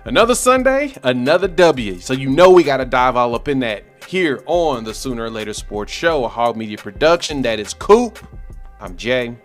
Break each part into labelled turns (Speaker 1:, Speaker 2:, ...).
Speaker 1: Another Sunday, another W. So you know we got to dive all up in that here on the Sooner or Later Sports Show, a Hog Media production. That is Coop. I'm Jay.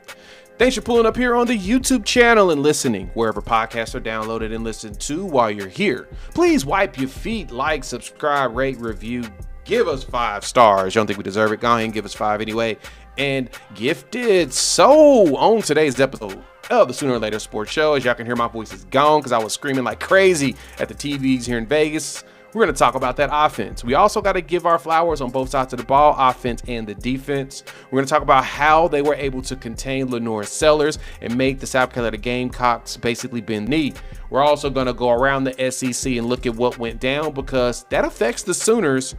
Speaker 1: Thanks for pulling up here on the YouTube channel and listening wherever podcasts are downloaded and listened to while you're here. Please wipe your feet, like, subscribe, rate, review, give us 5 stars. You don't think we deserve it? Go ahead and give us 5 anyway. And gifted. So on today's episode of the Sooner or Later Sports Show, as y'all can hear, my voice is gone because I was screaming like crazy at the TVs here in Vegas. We're going to talk about that offense. We also got to give our flowers on both sides of the ball, offense and the defense. We're going to talk about how they were able to contain Lenore Sellers and make the South Carolina Gamecocks basically bend knee. We're also going to go around the SEC and look at what went down because that affects the Sooners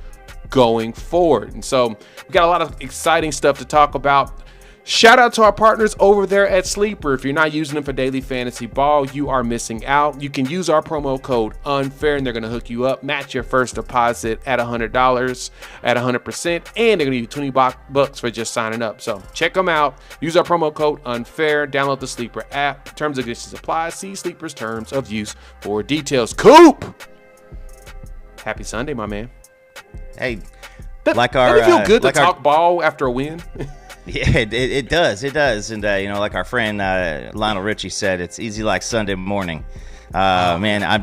Speaker 1: going forward. And so we got a lot of exciting stuff to talk about. Shout out to our partners over there at Sleeper. If you're not using them for daily fantasy ball, you are missing out. You can use our promo code UNFAIR and they're going to hook you up, match your first deposit at $100 at 100%, and they're going to give you 20 bucks for just signing up. So check them out. Use our promo code UNFAIR. Download the Sleeper app. Terms and conditions apply. See Sleeper's terms of use for details. Coop! Happy Sunday, my man.
Speaker 2: Hey,
Speaker 1: doesn't it feel good to talk ball after a win?
Speaker 2: Yeah, it does. It does. And, like our friend Lionel Richie said, it's easy like Sunday morning. Man, I'm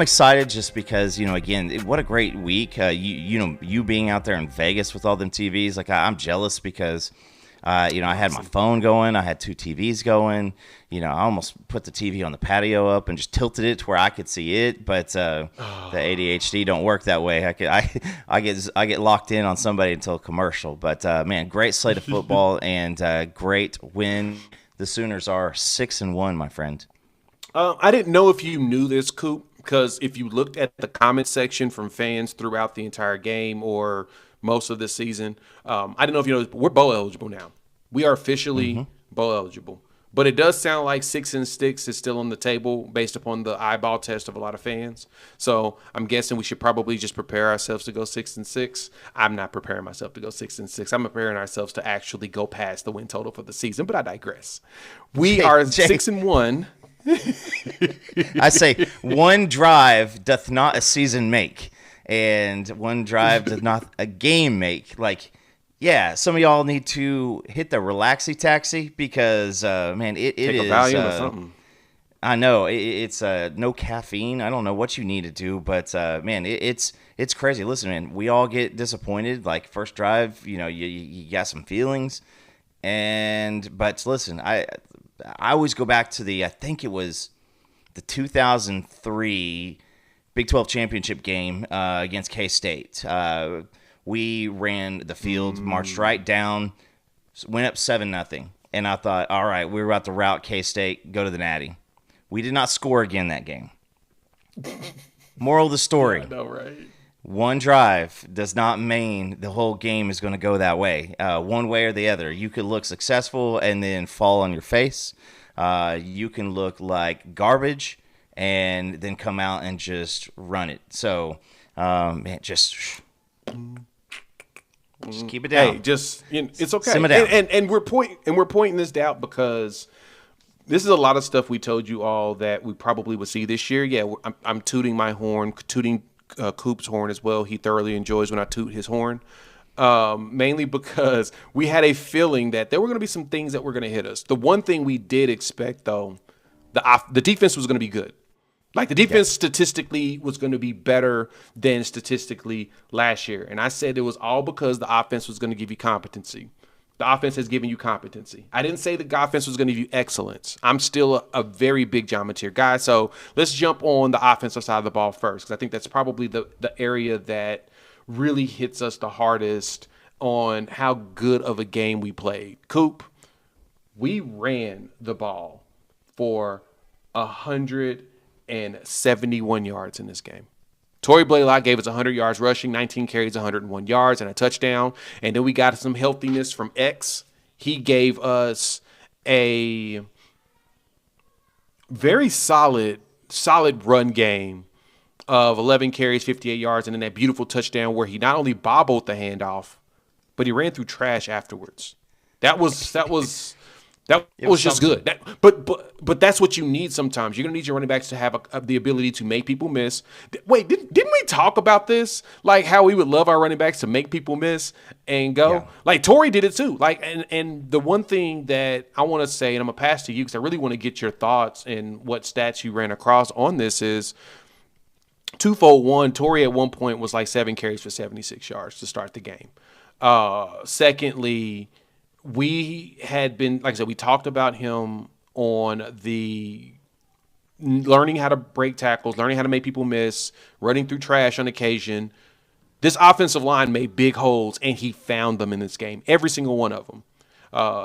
Speaker 2: excited just because, again, what a great week. You being out there in Vegas with all them TVs, like I'm jealous because, I had my phone going. I had 2 TVs going. I almost put the TV on the patio up and just tilted it to where I could see it. But the ADHD don't work that way. I get locked in on somebody until a commercial. But man, great slate of football and great win. The Sooners are 6-1, my friend.
Speaker 1: I didn't know if you knew this, Coop, because if you looked at the comment section from fans throughout the entire game or most of this season, I didn't know if you know this, but we're bowl eligible now. We are officially bowl eligible. But it does sound like 6 and 6 is still on the table based upon the eyeball test of a lot of fans. So I'm guessing we should probably just prepare ourselves to go 6 and 6. I'm not preparing myself to go 6 and 6. I'm preparing ourselves to actually go past the win total for the season. But I digress. We are 6-1.
Speaker 2: I say one drive doth not a season make, and one drive doth not a game make. Like, yeah, some of y'all need to hit the relaxy taxi because, man, it
Speaker 1: Take
Speaker 2: is.
Speaker 1: A Valium or something.
Speaker 2: I know it's no caffeine. I don't know what you need to do, but man, it's crazy. Listen, man, we all get disappointed. Like first drive, you got some feelings, but listen, I always go back to I think it was the 2003 Big 12 championship game against K-State. We ran the field, marched right down, went up 7-0. And I thought, all right, we're about to rout K-State, go to the Natty. We did not score again that game. Moral of the story.
Speaker 1: Yeah, I know, right?
Speaker 2: One drive does not mean the whole game is going to go that way. One way or the other. You could look successful and then fall on your face. You can look like garbage and then come out and just run it. So, man, just keep it down.
Speaker 1: Hey, it's okay.
Speaker 2: Simmer down.
Speaker 1: And we're pointing this out because this is a lot of stuff we told you all that we probably would see this year. Yeah, I'm tooting my horn, tooting Coop's horn as well. He thoroughly enjoys when I toot his horn. Mainly because we had a feeling that there were going to be some things that were going to hit us. The one thing we did expect, though, the defense was going to be good. Like the defense statistically was going to be better than statistically last year. And I said it was all because the offense was going to give you competency. The offense has given you competency. I didn't say the offense was going to give you excellence. I'm still a very big John Mateer guy. So let's jump on the offensive side of the ball first, because I think that's probably the area that really hits us the hardest on how good of a game we played. Coop, we ran the ball for 171 yards in this game. Tory Blaylock gave us 100 yards rushing, 19 carries, 101 yards, and a touchdown. And then we got some healthiness from X. He gave us a very solid run game of 11 carries, 58 yards, and then that beautiful touchdown where he not only bobbled the handoff, but he ran through trash afterwards. That was That
Speaker 2: It
Speaker 1: was
Speaker 2: was
Speaker 1: just
Speaker 2: something.
Speaker 1: good. But that's what you need sometimes. You're gonna need your running backs to have the ability to make people miss. Wait, didn't we talk about this? Like how we would love our running backs to make people miss and
Speaker 2: Yeah.
Speaker 1: go. Like Tory did it too. Like and the one thing that I want to say, and I'm gonna pass to you because I really want to get your thoughts and what stats you ran across on this is twofold. One, Tory at one point was like 7 carries for 76 yards to start the game. Secondly, we had been, like I said, we talked about him on the learning how to break tackles, learning how to make people miss, running through trash on occasion. This offensive line made big holes, and he found them in this game, every single one of them.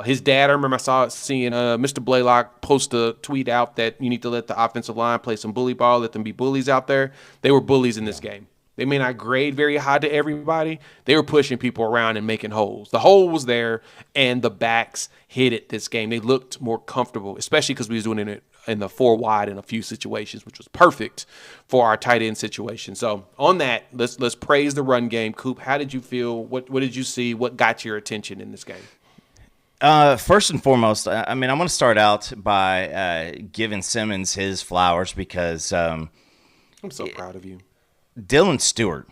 Speaker 1: His dad, I remember seeing Mr. Blaylock post a tweet out that you need to let the offensive line play some bully ball, let them be bullies out there. They were bullies in this game. They may not grade very high to everybody. They were pushing people around and making holes. The hole was there, and the backs hit it this game. They looked more comfortable, especially because we was doing it in the 4 wide in a few situations, which was perfect for our tight end situation. So on that, let's praise the run game. Coop, how did you feel? What did you see? What got your attention in this game?
Speaker 2: First and foremost, I mean, I'm going to start out by giving Simmons his flowers because
Speaker 1: I'm so proud of you.
Speaker 2: Dylan Stewart.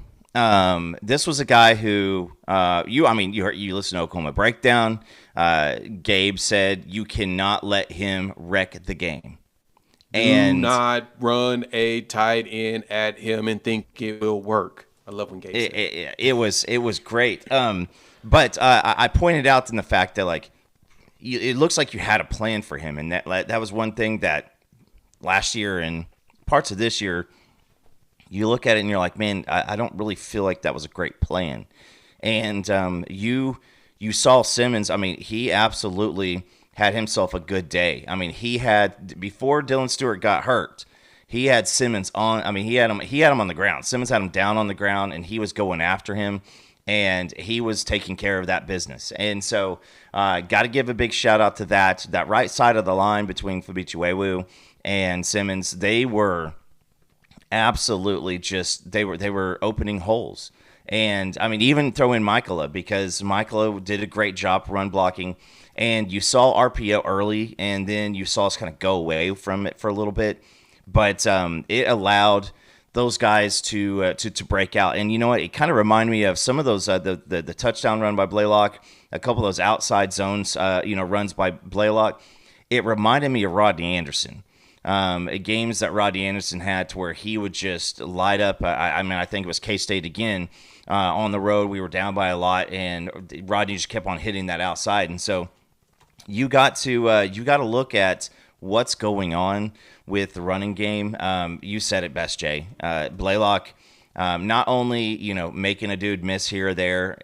Speaker 2: This was a guy who you listen to Oklahoma Breakdown. Gabe said you cannot let him wreck the game.
Speaker 1: Do not run a tight end at him and think it will work. I love when Gabe said
Speaker 2: it was great. But I pointed out in the fact that like it looks like you had a plan for him, and that was one thing that last year and parts of this year. You look at it and you're like, man, I don't really feel like that was a great plan. And you saw Simmons. I mean, he absolutely had himself a good day. I mean, he had, before Dylan Stewart got hurt, he had Simmons on. I mean, he had him on the ground. Simmons had him down on the ground, and he was going after him, and he was taking care of that business. And so, got to give a big shout out to that right side of the line between Fabichuewu and Simmons. They were absolutely just they were opening holes. And I mean, even throw in Michaela, because Michaela did a great job run blocking, and you saw RPO early, and then you saw us kind of go away from it for a little bit, but it allowed those guys to break out. And you know what, it kind of reminded me of some of those the touchdown run by Blaylock, a couple of those outside zones runs by Blaylock. It reminded me of Rodney Anderson. Games that Rodney Anderson had to where he would just light up. I think it was K-State again on the road. We were down by a lot, and Rodney just kept on hitting that outside. And so you got to look at what's going on with the running game. You said it best, Jay. Blaylock, not only making a dude miss here or there,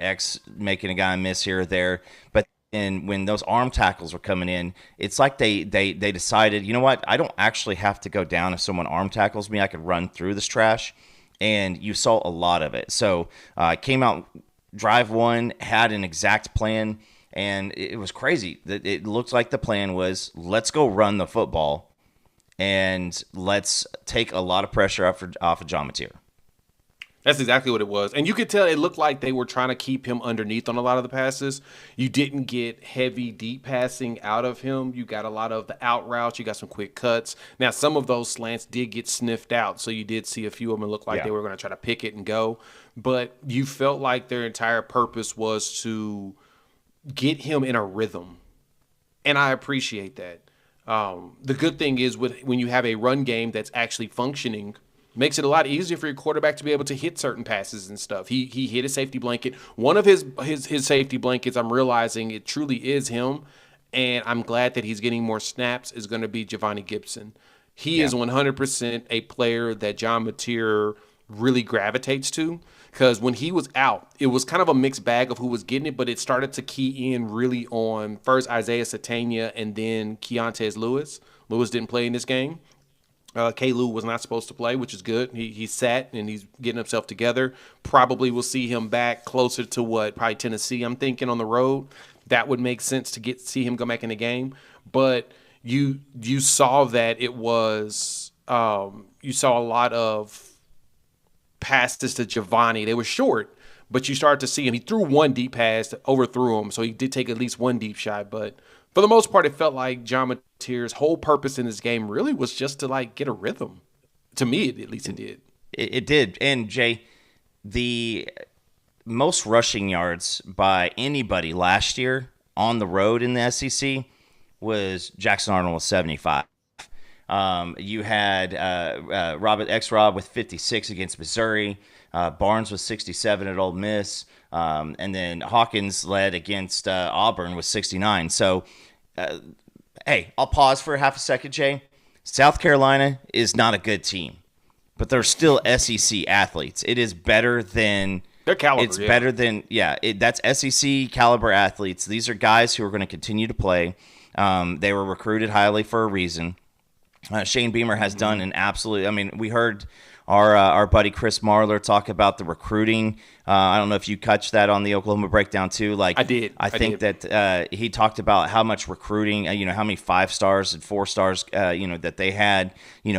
Speaker 2: making a guy miss here or there, but and when those arm tackles were coming in, it's like they decided, you know what, I don't actually have to go down if someone arm tackles me. I could run through this trash, and you saw a lot of it. So came out, drive one, had an exact plan, and it was crazy. It looked like the plan was, let's go run the football, and let's take a lot of pressure off of John Mateer.
Speaker 1: That's exactly what it was. And you could tell it looked like they were trying to keep him underneath on a lot of the passes. You didn't get heavy, deep passing out of him. You got a lot of the out routes. You got some quick cuts. Now, some of those slants did get sniffed out, so you did see a few of them look like they were going to try to pick it and go. But you felt like their entire purpose was to get him in a rhythm. And I appreciate that. The good thing is when you have a run game that's actually functioning, makes it a lot easier for your quarterback to be able to hit certain passes and stuff. He hit a safety blanket. One of his safety blankets, I'm realizing it truly is him, and I'm glad that he's getting more snaps, is going to be Giovanni Gibson. He is 100% a player that John Mateer really gravitates to, because when he was out, it was kind of a mixed bag of who was getting it, but it started to key in really on first Isaiah Satania and then Keontez Lewis. Lewis didn't play in this game. K-Lou was not supposed to play, which is good. He sat, and he's getting himself together. Probably will see him back closer to probably Tennessee, I'm thinking, on the road. That would make sense to see him go back in the game. But you saw that it was you saw a lot of passes to Giovanni. They were short, but you started to see him. He threw one deep pass, overthrew him, so he did take at least one deep shot. But for the most part, it felt like John Mateer's whole purpose in this game really was just to like get a rhythm. To me, at least it did.
Speaker 2: It did. And Jay, the most rushing yards by anybody last year on the road in the SEC was Jackson Arnold with 75. You had Robert X-Rob with 56 against Missouri. Barnes was 67 at Ole Miss. And then Hawkins led against Auburn with 69. So, hey, I'll pause for half a second, Jay. South Carolina is not a good team, but they're still SEC athletes. It is better than
Speaker 1: their caliber.
Speaker 2: It's better than that's SEC caliber athletes. These are guys who are going to continue to play. They were recruited highly for a reason. Shane Beamer has done an absolute. I mean, we heard our buddy Chris Marler talk about the recruiting. I don't know if you catch that on the Oklahoma Breakdown too. Like
Speaker 1: I did.
Speaker 2: I think that he talked about how much recruiting. How many 5 stars and 4 stars. That they had.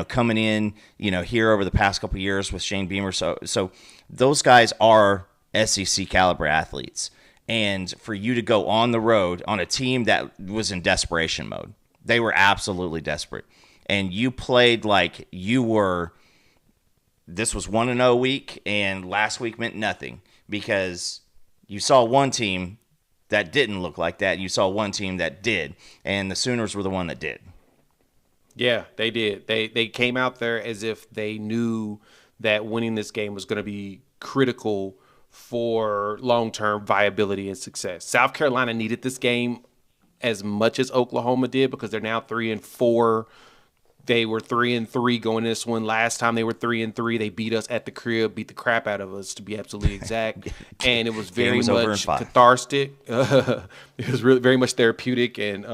Speaker 2: Coming in. Here over the past couple of years with Shane Beamer. So those guys are SEC caliber athletes. And for you to go on the road on a team that was in desperation mode, they were absolutely desperate. And you played like you were. This was 1-0 week, and last week meant nothing because you saw one team that didn't look like that. And you saw one team that did, and the Sooners were the one that did.
Speaker 1: Yeah, they did. They came out there as if they knew that winning this game was going to be critical for long-term viability and success. South Carolina needed this game as much as Oklahoma did because they're now 3-4. They were 3-3 going this one. Last time they were 3-3, they beat us at the crib, beat the crap out of us to be absolutely exact. And it was very much cathartic. It was really very much therapeutic and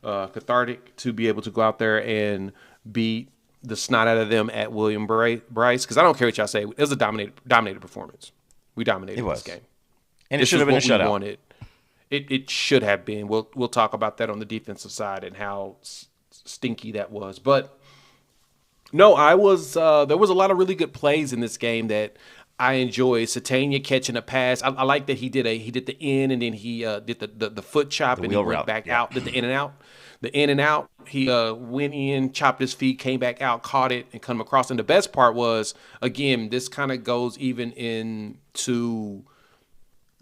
Speaker 1: cathartic to be able to go out there and beat the snot out of them at William Bryce. Because I don't care what y'all say, it was a dominated performance. We dominated this game,
Speaker 2: and it should have been a shutout.
Speaker 1: It should have been. We'll talk about that on the defensive side and how stinky that was. But no, I was there was a lot of really good plays in this game that I enjoyed. Satania catching a pass. I like that he did the in and then he did the foot chop and he went back out, did the in and out. The in and out, he went in, chopped his feet, came back out, caught it, and come across. And the best part was, again, this kind of goes even into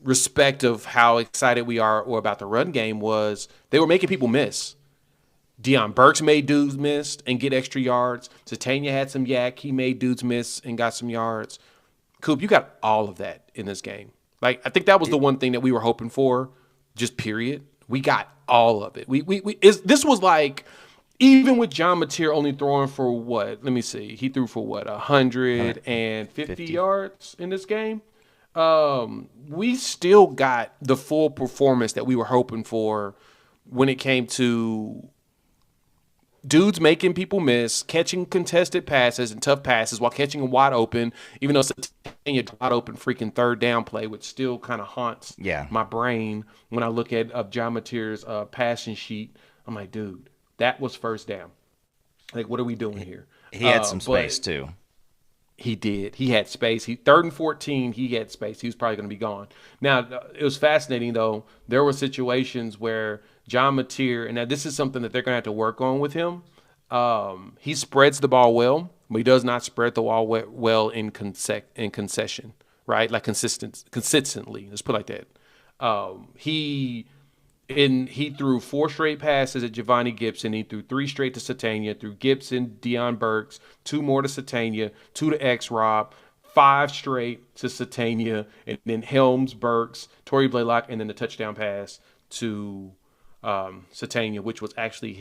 Speaker 1: respect of how excited we are or about the run game was they were making people miss. Deion Burks made dudes miss and get extra yards. Satania had some yak. He made dudes miss and got some yards. Coop, you got all of that in this game. Like, I think that was the one thing that we were hoping for, just period. We got all of it. This was like, even with John Mateer only throwing for what? Let me see. He threw for what? 150 yards in this game. We still got the full performance that we were hoping for when it came to dudes making people miss, catching contested passes and tough passes while catching them wide open, even though Satania wide open freaking third down play, which still kind of haunts my brain when I look at John Mateer's passing sheet. I'm like, dude, that was first down. Like, what are we doing here?
Speaker 2: He had some space too.
Speaker 1: He did. He had space. 3rd and 14, he had space. He was probably going to be gone. Now, it was fascinating, though. There were situations where John Mateer, and now this is something that they're going to have to work on with him. He spreads the ball well, but he does not spread the ball well in concession, right? Like consistently. Let's put it like that. He threw 4 straight passes at Giovanni Gibson. He threw 3 straight to Satania, threw Gibson, Deion Burks, 2 more to Satania, 2 to X-Rob, 5 straight to Satania, and then Helms, Burks, Tory Blaylock, and then the touchdown pass to Satania, which was actually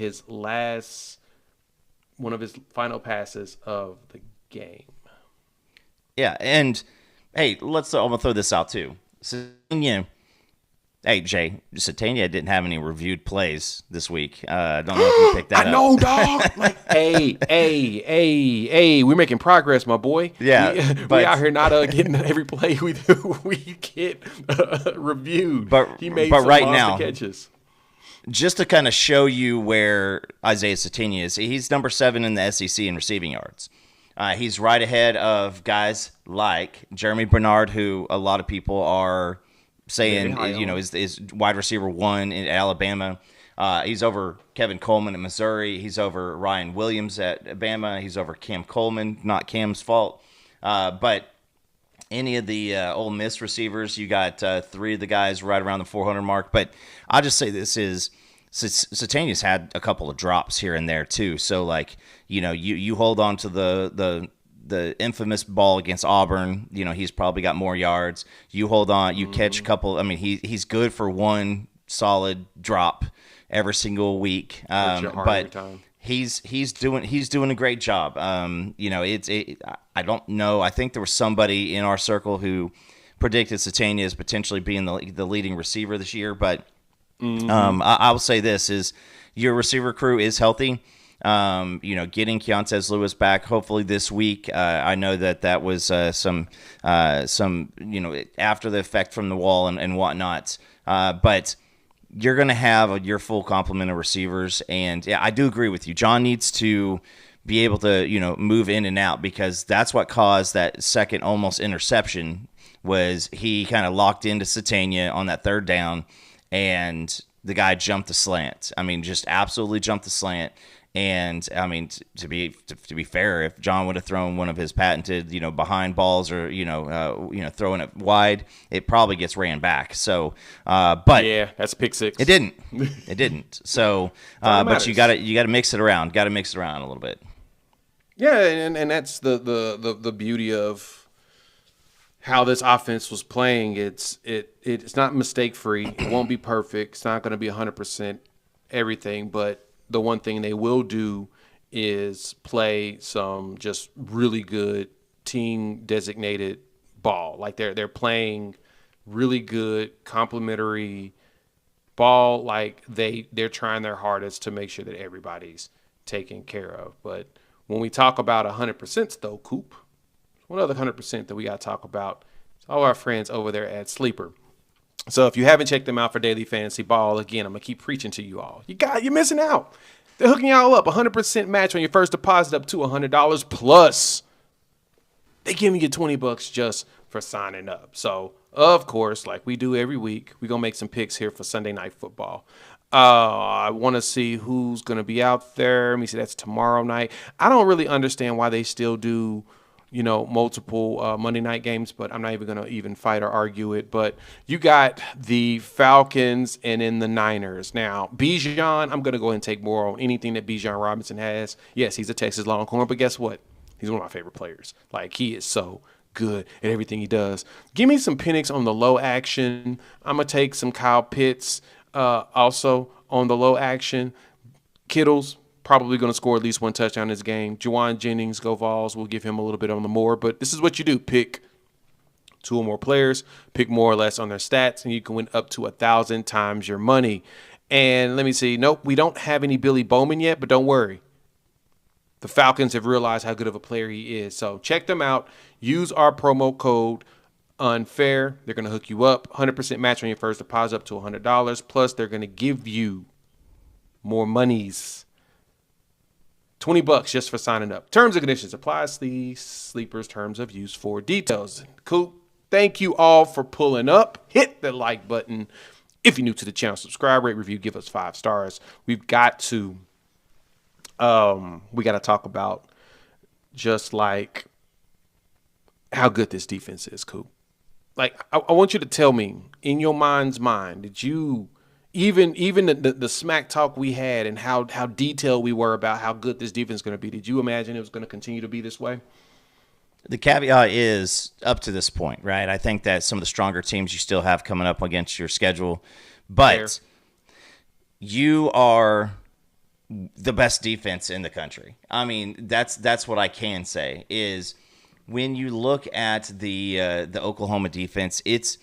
Speaker 1: one of his final passes of the game.
Speaker 2: Yeah, and hey, I'm gonna throw this out too. Satania, hey Jay, Satania didn't have any reviewed plays this week. I don't know if you picked that up.
Speaker 1: I know, dog. Like, hey, we're making progress, my boy.
Speaker 2: Yeah,
Speaker 1: we out here not getting every play we do. We get reviewed.
Speaker 2: But
Speaker 1: he made
Speaker 2: some
Speaker 1: right
Speaker 2: monster
Speaker 1: now
Speaker 2: catches. Just to kind of show you where Isaiah Satania is, he's number 7 in the SEC in receiving yards. He's right ahead of guys like Jeremy Bernard, who a lot of people are saying is wide receiver 1 in Alabama. He's over Kevin Coleman at Missouri. He's over Ryan Williams at Bama. He's over Cam Coleman. Not Cam's fault. But any of the Ole Miss receivers, you got three of the guys right around the 400 mark. But I'll just say this is Satania's had a couple of drops here and there too. So like, you hold on to the infamous ball against Auburn. He's probably got more yards. You hold on, you catch a couple. I mean, he's good for one solid drop every single week. But he's doing a great job. I don't know. I think there was somebody in our circle who predicted Satania as potentially being the leading receiver this year. But I will say this is your receiver crew is healthy. Getting Keontez Lewis back hopefully this week. I know that was some after the effect from the wall and whatnot. But you're going to have your full complement of receivers. And yeah, I do agree with you. John needs to be able to, move in and out, because that's what caused that second almost interception. Was he kind of locked into Satania on that third down, and the guy jumped the slant. I mean, just absolutely jumped the slant. And I mean, to be fair, if John would have thrown one of his patented, behind balls or throwing it wide, it probably gets ran back. So, but
Speaker 1: yeah, that's pick six.
Speaker 2: It didn't. So, but you got to mix it around. Got to mix it around a little bit.
Speaker 1: Yeah, and that's the beauty of how this offense was playing. It's not mistake free. It won't be perfect. It's not going to be 100% everything, but the one thing they will do is play some just really good team designated ball. Like they're playing really good complementary ball. Like they're trying their hardest to make sure that everybody's taken care of. But when we talk about 100% though, Coop, one other 100% that we got to talk about is all our friends over there at Sleeper. So if you haven't checked them out for daily fantasy ball, again, I'm going to keep preaching to you all. You're missing out. They're hooking y'all up. 100% match on your first deposit up to $100 plus. They giving you $20 just for signing up. So, of course, like we do every week, we're going to make some picks here for Sunday Night Football. I want to see who's going to be out there. Let me see. That's tomorrow night. I don't really understand why they still do multiple Monday night games, but I'm not even going to even fight or argue it. But you got the Falcons and then the Niners. Now, Bijan, I'm going to go ahead and take more on anything that Bijan Robinson has. Yes, he's a Texas Longhorn, but guess what? He's one of my favorite players. Like, he is so good at everything he does. Give me some Penix on the low action. I'm going to take some Kyle Pitts also on the low action. Kittle's probably going to score at least one touchdown in this game. Juwan Jennings, go Vols. We'll give him a little bit on the more. But this is what you do. Pick two or more players. Pick more or less on their stats. And you can win up to 1,000 times your money. And let me see. Nope, we don't have any Billy Bowman yet. But don't worry. The Falcons have realized how good of a player he is. So check them out. Use our promo code UNFAIR. They're going to hook you up. 100% match on your first deposit up to $100. Plus, they're going to give you more monies. $20 just for signing up. Terms and conditions applies. The Sleepers terms of use for details. Cool. Thank you all for pulling up. Hit the like button. If you're new to the channel, subscribe, rate, review, give us 5 stars. We've got to talk about just like how good this defense is, Coop. Like I want you to tell me in your mind's mind, did you Even the smack talk we had and how detailed we were about how good this defense is going to be, did you imagine it was going to continue to be this way?
Speaker 2: The caveat is up to this point, right? I think that some of the stronger teams you still have coming up against your schedule, but
Speaker 1: Fair.
Speaker 2: You are the best defense in the country. I mean, that's what I can say is when you look at the Oklahoma defense, it's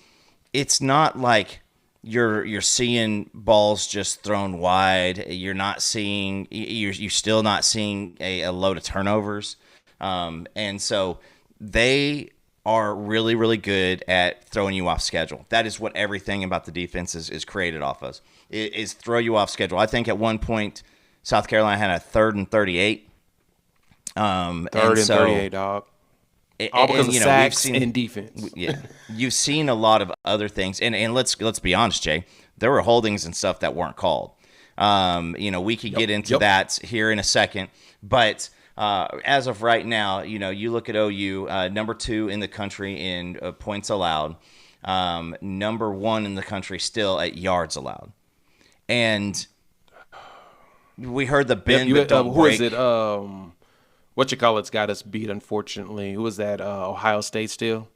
Speaker 2: not like you're seeing balls just thrown wide. You're still not seeing a load of turnovers. And so they are really, really good at throwing you off schedule. That is what everything about the defense is created off of, is throw you off schedule. I think at one point South Carolina had a 3rd and 38.
Speaker 1: 3rd and 38, dog. All because of sacks and defense.
Speaker 2: Yeah, you've seen a lot of other things, and let's be honest, Jay. There were holdings and stuff that weren't called. We could get into that here in a second, but as of right now, you look at OU, number 2 in the country in points allowed, number 1 in the country still at yards allowed, and we heard the bend but don't break.
Speaker 1: Who is it? It's got us beat, unfortunately. Who was that? Ohio State still?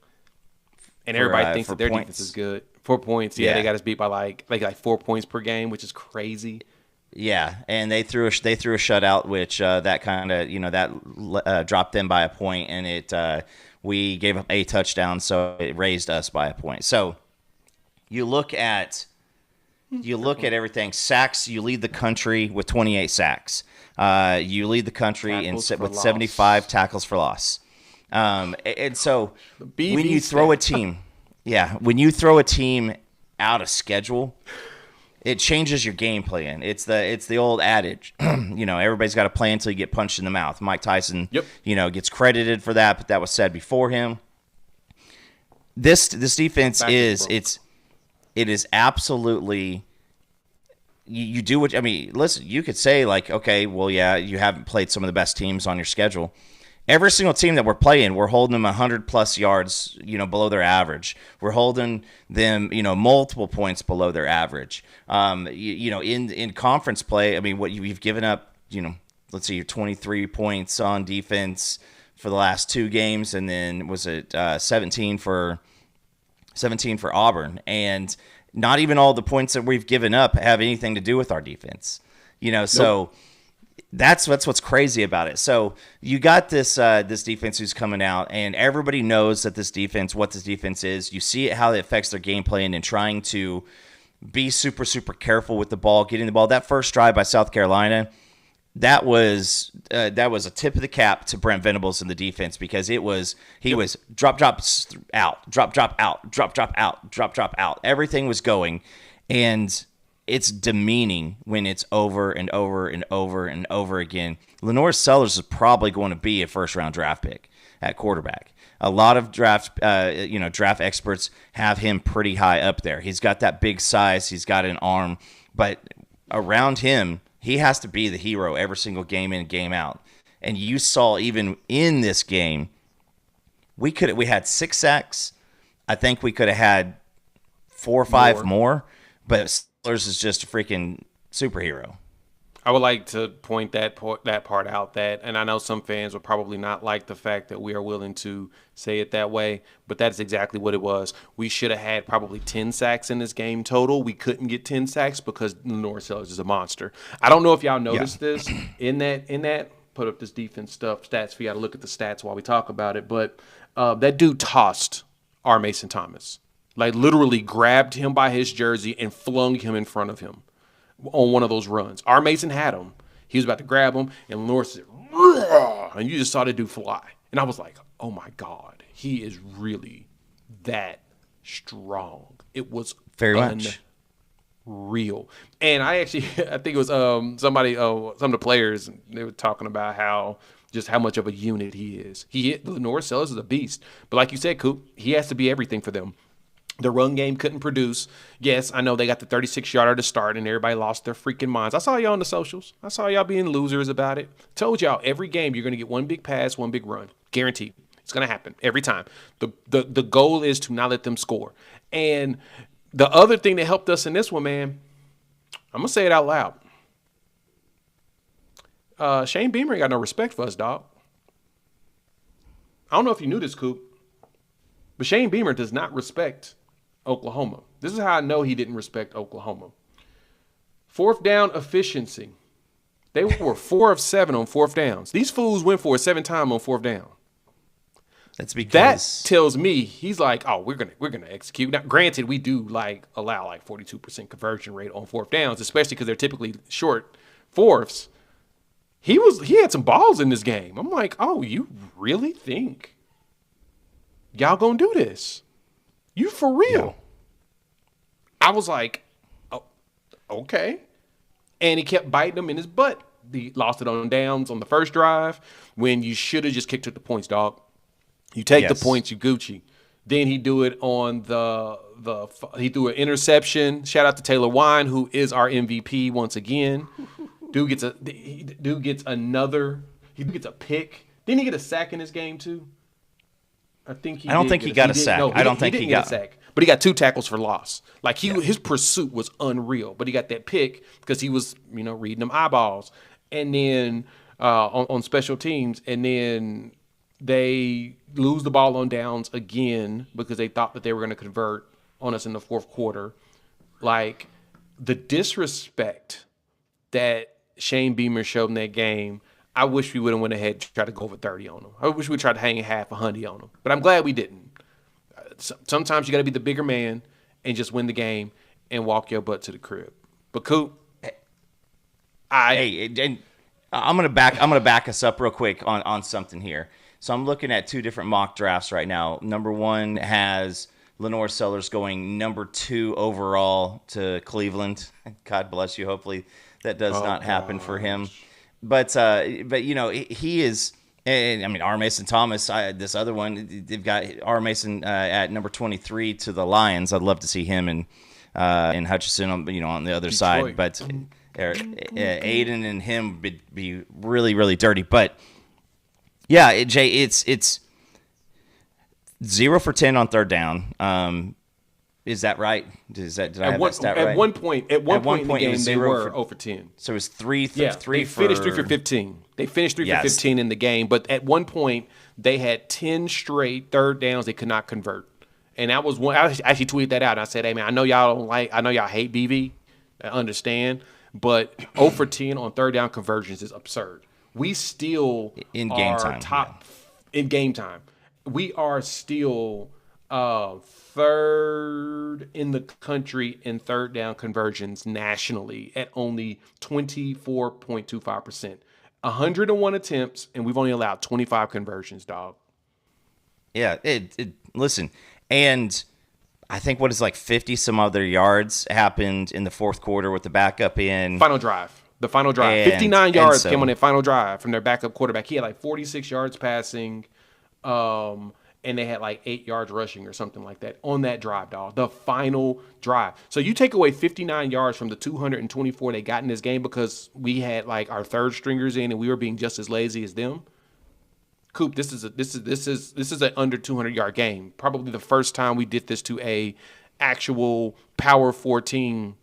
Speaker 1: And everybody thinks that their defense is good. 4 points. Yeah, they got us beat by like 4 points per game, which is crazy.
Speaker 2: Yeah, and they threw a shutout, which that kind of dropped them by a point, and we gave up a touchdown, so it raised us by a point. So you look at everything. Sacks, you lead the country with 28 sacks. You lead the country with 75 tackles for loss. And so when you throw a team, out of schedule, it changes your game plan. It's the old adage, everybody's got to play until you get punched in the mouth. Mike Tyson, gets credited for that, but that was said before him. This defense it is absolutely. You do what listen. You could say like, okay, well, yeah, you haven't played some of the best teams on your schedule. Every single team that we're playing, we're holding them 100+ yards, below their average. We're holding them, multiple points below their average. In conference play, what you've given up, let's see, you're 23 points on defense for the last 2 games, and then was it 17 for Auburn, and not even all the points that we've given up have anything to do with our defense. So that's what's crazy about it. So you got this defense who's coming out, and everybody knows that what this defense is. You see how it affects their game plan and trying to be super, super careful with the ball, getting the ball. That first drive by South Carolina, that was a tip of the cap to Brent Venables in the defense, because he was drop out, drop out, drop out. Everything was going, and it's demeaning when it's over and over and over and over again. Lenore Sellers is probably going to be a first-round draft pick at quarterback. A lot of draft experts have him pretty high up there. He's got that big size. He's got an arm, but around him, he has to be the hero every single game in and game out. And you saw even in this game, we had 6 sacks. I think we could have had 4 or 5 more, but Sellers is just a freaking superhero.
Speaker 1: I would like to point that part out, and I know some fans would probably not like the fact that we are willing to say it that way, but that's exactly what it was. We should have had probably 10 sacks in this game total. We couldn't get 10 sacks because Lenore Sellers is a monster. I don't know if y'all noticed this in that. Put up this defense stats for y'all to look at the stats while we talk about it, but that dude tossed R. Mason Thomas, like literally grabbed him by his jersey and flung him in front of him on one of those runs. R. Mason had him. He was about to grab him, and Lenore said, "Rah!" And you just saw the dude fly. And I was like, oh my God, he is really that strong. It was
Speaker 2: very much
Speaker 1: real. And I think it was some of the players, they were talking about how much of a unit he is. Lenore Sellers is a beast. But like you said, Coop, he has to be everything for them. The run game couldn't produce. Yes, I know they got the 36-yarder to start, and everybody lost their freaking minds. I saw y'all on the socials. I saw y'all being losers about it. Told y'all every game you're going to get one big pass, one big run. Guaranteed. It's going to happen every time. The goal is to not let them score. And the other thing that helped us in this one, man, I'm going to say it out loud. Shane Beamer ain't got no respect for us, dog. I don't know if you knew this, Coop, but Shane Beamer does not respect Oklahoma. This is how I know he didn't respect Oklahoma. 4th down efficiency. They were 4 of 7 on 4th downs. These fools went for it 7 times on 4th down.
Speaker 2: That's because
Speaker 1: that tells me he's like, oh, we're gonna execute. Now, granted, we do allow 42% conversion rate on 4th downs, especially because they're typically short fourths. He had some balls in this game. I'm like, oh, you really think y'all gonna do this? You for real? Yeah. I was like, oh, okay. And he kept biting him in his butt. He lost it on downs on the first drive when you should have just took the points, dog. You take the points, you Gucci. Then he do it on he threw an interception. Shout out to Taylor Wine, who is our MVP once again. Dude gets a pick. Didn't he get a sack in this game too? I don't think he got a sack.
Speaker 2: No,
Speaker 1: I don't think he got a sack. But he got 2 tackles for loss. Like his pursuit was unreal. But he got that pick because he was, reading them eyeballs. And then on special teams, and then they lose the ball on downs again because they thought that they were going to convert on us in the fourth quarter. Like, the disrespect that Shane Beamer showed in that game, I wish we would have went ahead and tried to go over 30 on them. I wish we tried to hang half a hundy on them. But I'm glad we didn't. Sometimes you got to be the bigger man and just win the game and walk your butt to the crib. But Coop,
Speaker 2: and I'm gonna back us up real quick on something here. So I'm looking at 2 different mock drafts right now. Number 1 has Lenore Sellers going number 2 overall to Cleveland. God bless you. Hopefully that does not happen for him. But he is. And I mean, R. Mason Thomas, this other one, they've got R. Mason at number 23 to the Lions. I'd love to see him and Hutchinson on the other side. But Aiden and him would be really, really dirty. But yeah, Jay, it's 0 for 10 on third down. Is that right? Did I have that stat right?
Speaker 1: At one point in the game, they were 0 for 10.
Speaker 2: So it was 3
Speaker 1: They finished 3 for 15. They finished 3 for 15 in the game, but at one point they had 10 straight third downs they could not convert. And that was one. I actually tweeted that out. And I said, "Hey man, I know y'all hate BV. I understand, but 0 for 10 on third down conversions is absurd. We still
Speaker 2: in game time.
Speaker 1: In game time. We are still third in the country in third down conversions nationally at only 24.25%. 101 attempts, and we've only allowed 25 conversions, dog.
Speaker 2: Yeah, listen, and I think what is like 50 some other yards happened in the fourth quarter with the backup in.
Speaker 1: Final drive. The final drive. 59 yards came on that final drive from their backup quarterback. He had like 46 yards passing. And they had like 8 yards rushing or something like that on that drive, dog. The final drive. So you take away 59 yards from the 224 they got in this game because we had like our third stringers in and we were being just as lazy as them. Coop, this is an under 200-yard game. Probably the first time we did this to a actual Power 14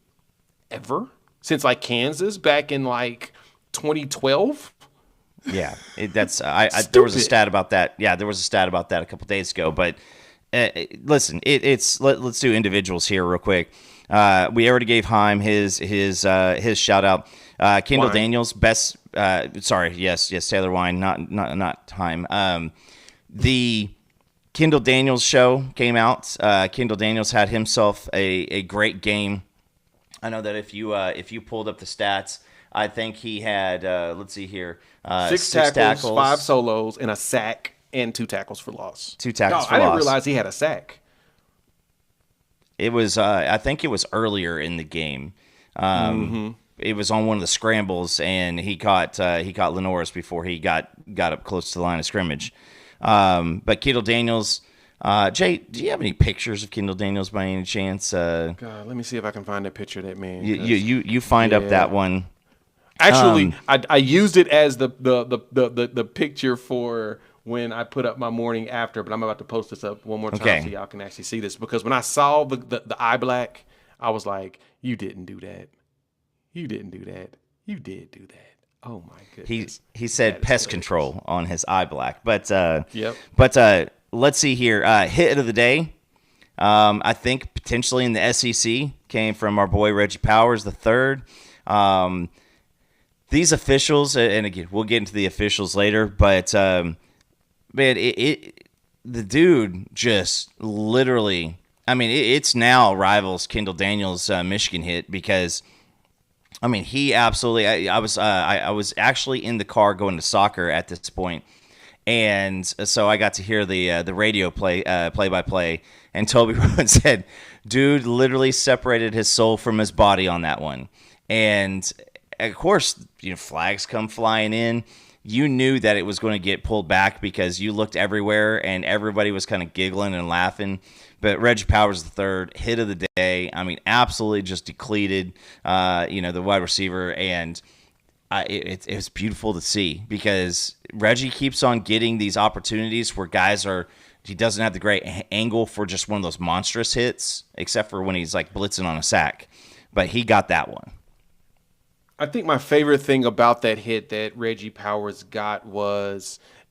Speaker 1: ever since like Kansas back in like 2012.
Speaker 2: Yeah, there was a stat about that. Yeah, there was a stat about that a couple days ago. But listen, let's do individuals here real quick. We already gave Heim his shout out. Kendall
Speaker 1: Wine.
Speaker 2: Daniels, best. Yes, Taylor Wine, not Heim. The Kendall Daniels show came out. Kendall Daniels had himself a great game. I know that if you pulled up the stats, I think he had, let's see here,
Speaker 1: 6 tackles, 5 solos, and a sack, and 2 tackles for loss.
Speaker 2: 2 tackles for loss.
Speaker 1: I didn't realize he had a sack.
Speaker 2: It was, I think it was earlier in the game. It was on one of the scrambles, and he caught Lenoris before he got up close to the line of scrimmage. But Kendall Daniels, Jay, do you have any pictures of Kendall Daniels by any chance?
Speaker 1: God, let me see if I can find a picture of that man.
Speaker 2: You find up that one.
Speaker 1: Actually, I used it as the picture for when I put up my morning after, but I'm about to post this up one more time so y'all can actually see this. Because when I saw the eye black, I was like, you didn't do that. You didn't do that. You did do that. Oh, my goodness.
Speaker 2: He said pest control on his eye black. But,
Speaker 1: yep.
Speaker 2: But let's see here. Hit of the day, I think potentially in the SEC, came from our boy Reggie Powers, the third. These officials, and again, we'll get into the officials later, but man, the dude just literally, I mean, it's now rivals Kendall Daniels' Michigan hit because, I mean, he absolutely. I was actually in the car going to soccer at this point, and so I got to hear the radio play by play, and Toby Rowan said, "Dude, literally separated his soul from his body on that one," and of course, flags come flying in. you knew that it was going to get pulled back because you looked everywhere and everybody was kind of giggling and laughing. But Reggie Powers III, hit of the day. I mean, absolutely just depleted, the wide receiver. And it was beautiful to see because Reggie keeps on getting these opportunities where he doesn't have the great angle for just one of those monstrous hits, except for when he's like blitzing on a sack. But he got that one.
Speaker 1: I think my favorite thing about that hit that Reggie Powers got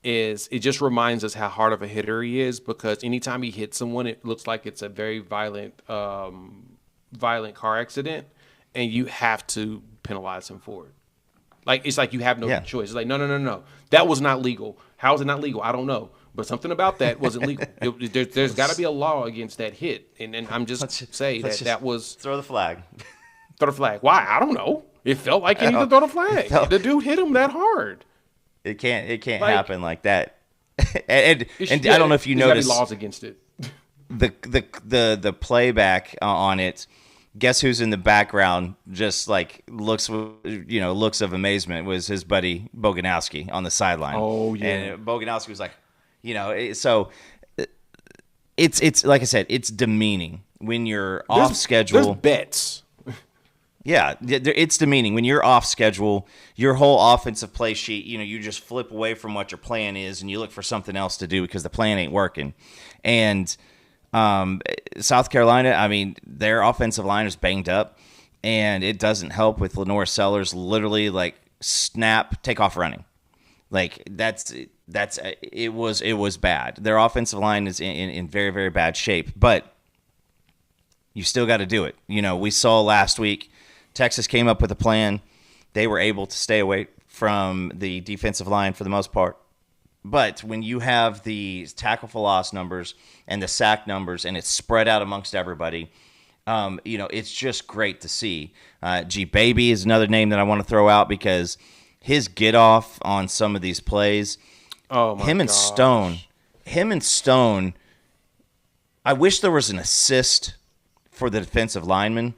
Speaker 1: is it just reminds us how hard of a hitter he is, because anytime he hits someone, it looks like it's a very violent car accident, and you have to penalize him for it. Like, it's like you have no choice. It's like, no. That was not legal. How is it not legal? I don't know. But something about that wasn't legal. There's got to be a law against that hit. And I'm just saying that was...
Speaker 2: Throw the flag.
Speaker 1: Throw the flag. Why? I don't know. It felt like he needed to throw the flag. The dude hit him that hard.
Speaker 2: It can't happen like that. and I don't know if you noticed
Speaker 1: laws against it.
Speaker 2: The playback on it. Guess who's in the background? Just like looks of amazement was his buddy Boganowski on the sideline.
Speaker 1: Oh yeah,
Speaker 2: and Boganowski was like, so it's like I said, it's demeaning when you're off schedule.
Speaker 1: There's bets.
Speaker 2: Yeah, it's demeaning. When you're off schedule, your whole offensive play sheet, you just flip away from what your plan is and you look for something else to do because the plan ain't working. And South Carolina, I mean, their offensive line is banged up, and it doesn't help with Lenore Sellers literally like snap, take off running. Like it was bad. Their offensive line is in very, very bad shape, but you still got to do it. We saw last week, Texas came up with a plan. They were able to stay away from the defensive line for the most part. But when you have the tackle for loss numbers and the sack numbers and it's spread out amongst everybody, it's just great to see. G Baby is another name that I want to throw out because his get off on some of these plays.
Speaker 1: Oh my gosh.
Speaker 2: Him and Stone. I wish there was an assist for the defensive lineman,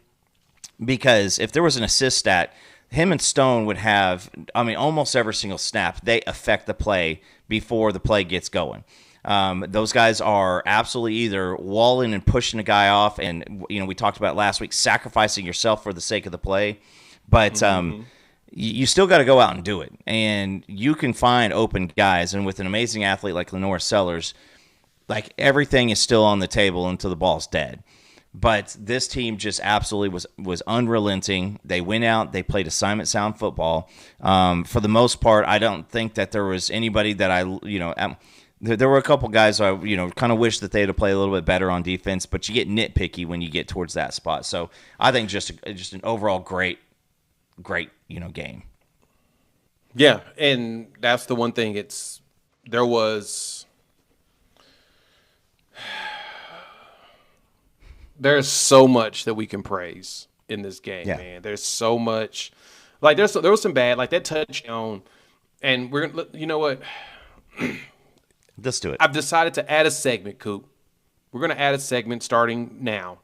Speaker 2: because if there was an assist stat, him and Stone would have, almost every single snap, they affect the play before the play gets going. Those guys are absolutely either walling and pushing a guy off, and we talked about last week, sacrificing yourself for the sake of the play. But you still got to go out and do it, and you can find open guys. And with an amazing athlete like Lenore Sellers, like everything is still on the table until the ball's dead. But this team just absolutely was unrelenting. They went out, they played assignment sound football. For the most part, I don't think that there was anybody that there were a couple guys I kind of wish that they had to play a little bit better on defense, but you get nitpicky when you get towards that spot. So I think just an overall great game.
Speaker 1: Yeah, and that's the one thing. There's so much that we can praise in this game, man. There's so much. Like there was some bad, like that touchdown, and we're gonna. You know what?
Speaker 2: Let's do it.
Speaker 1: I've decided to add a segment, Coop. We're gonna add a segment starting now.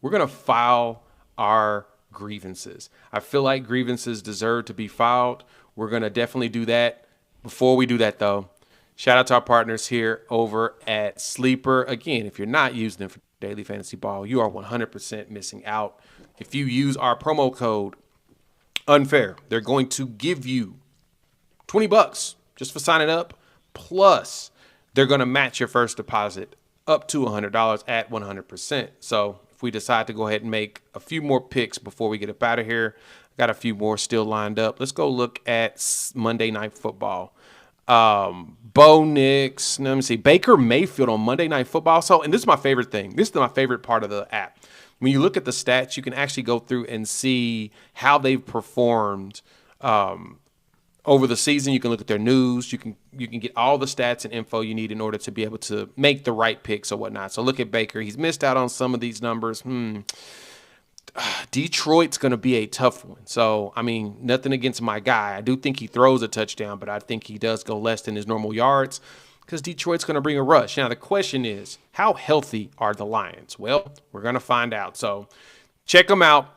Speaker 1: We're gonna file our grievances. I feel like grievances deserve to be filed. We're gonna definitely do that. Before we do that, though, shout out to our partners here over at Sleeper. Again, if you're not using them for daily fantasy ball, you are 100% missing out. If you use our promo code unfair, they're going to give you $20 just for signing up. Plus, they're going to match your first deposit up to $100 at 100%. So if we decide to go ahead and make a few more picks before we get up out of here, I got a few more still lined up. Let's go look at Monday Night Football. Bo Nix, let me see, Baker Mayfield on Monday Night Football. So, and this is my favorite thing. This is my favorite part of the app. When you look at the stats, you can actually go through and see how they've performed over the season. You can look at their news. You can get all the stats and info you need in order to be able to make the right picks or whatnot. So look at Baker. He's missed out on some of these numbers. Detroit's going to be a tough one. So, nothing against my guy. I do think he throws a touchdown, but I think he does go less than his normal yards because Detroit's going to bring a rush. Now, the question is, how healthy are the Lions? Well, we're going to find out. So, check them out.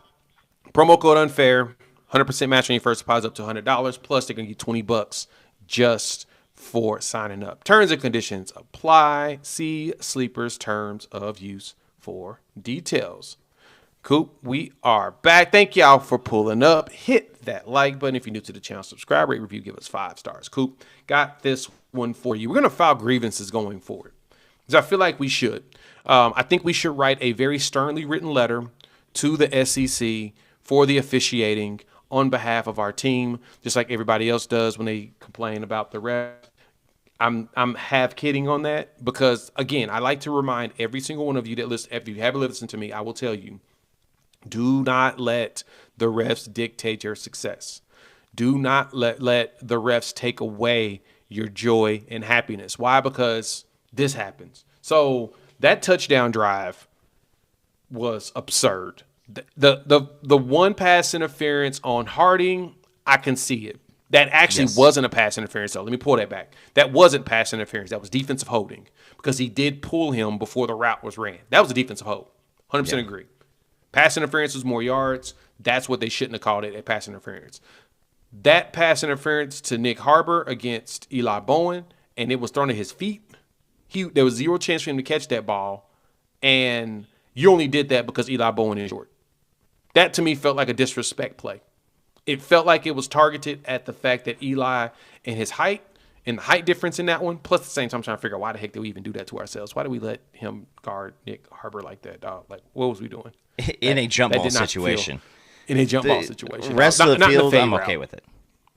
Speaker 1: Promo code unfair. 100% match on your first deposit up to $100. Plus, they're going to give you $20 just for signing up. Terms and conditions apply. See Sleeper's terms of use for details. Coop, we are back. Thank y'all for pulling up. Hit that like button if you're new to the channel. Subscribe, rate, review, give us 5 stars. Coop, got this one for you. We're going to file grievances going forward because I feel like we should. I think we should write a very sternly written letter to the SEC for the officiating on behalf of our team, just like everybody else does when they complain about the ref. I'm half kidding on that because, again, I like to remind every single one of you that listen. If you haven't listened to me, I will tell you, do not let the refs dictate your success. Do not let the refs take away your joy and happiness. Why? Because this happens. So that touchdown drive was absurd. The one pass interference on Harding, I can see it. That actually wasn't a pass interference, though. Let me pull that back. That wasn't pass interference. That was defensive holding because he did pull him before the route was ran. That was a defensive hold. 100% agree. Pass interference was more yards. That's what they shouldn't have called it, a pass interference. That pass interference to Nick Harbor against Eli Bowen, and it was thrown at his feet. There was zero chance for him to catch that ball, and you only did that because Eli Bowen is short. That, to me, felt like a disrespect play. It felt like it was targeted at the fact that Eli and his height, and the height difference in that one, plus at the same time I'm trying to figure out why the heck did we even do that to ourselves? Why did we let him guard Nick Harbor like that, dog? Like, what was we doing?
Speaker 2: In a jump ball situation.
Speaker 1: In a jump ball situation.
Speaker 2: Rest of the field, I'm okay with it.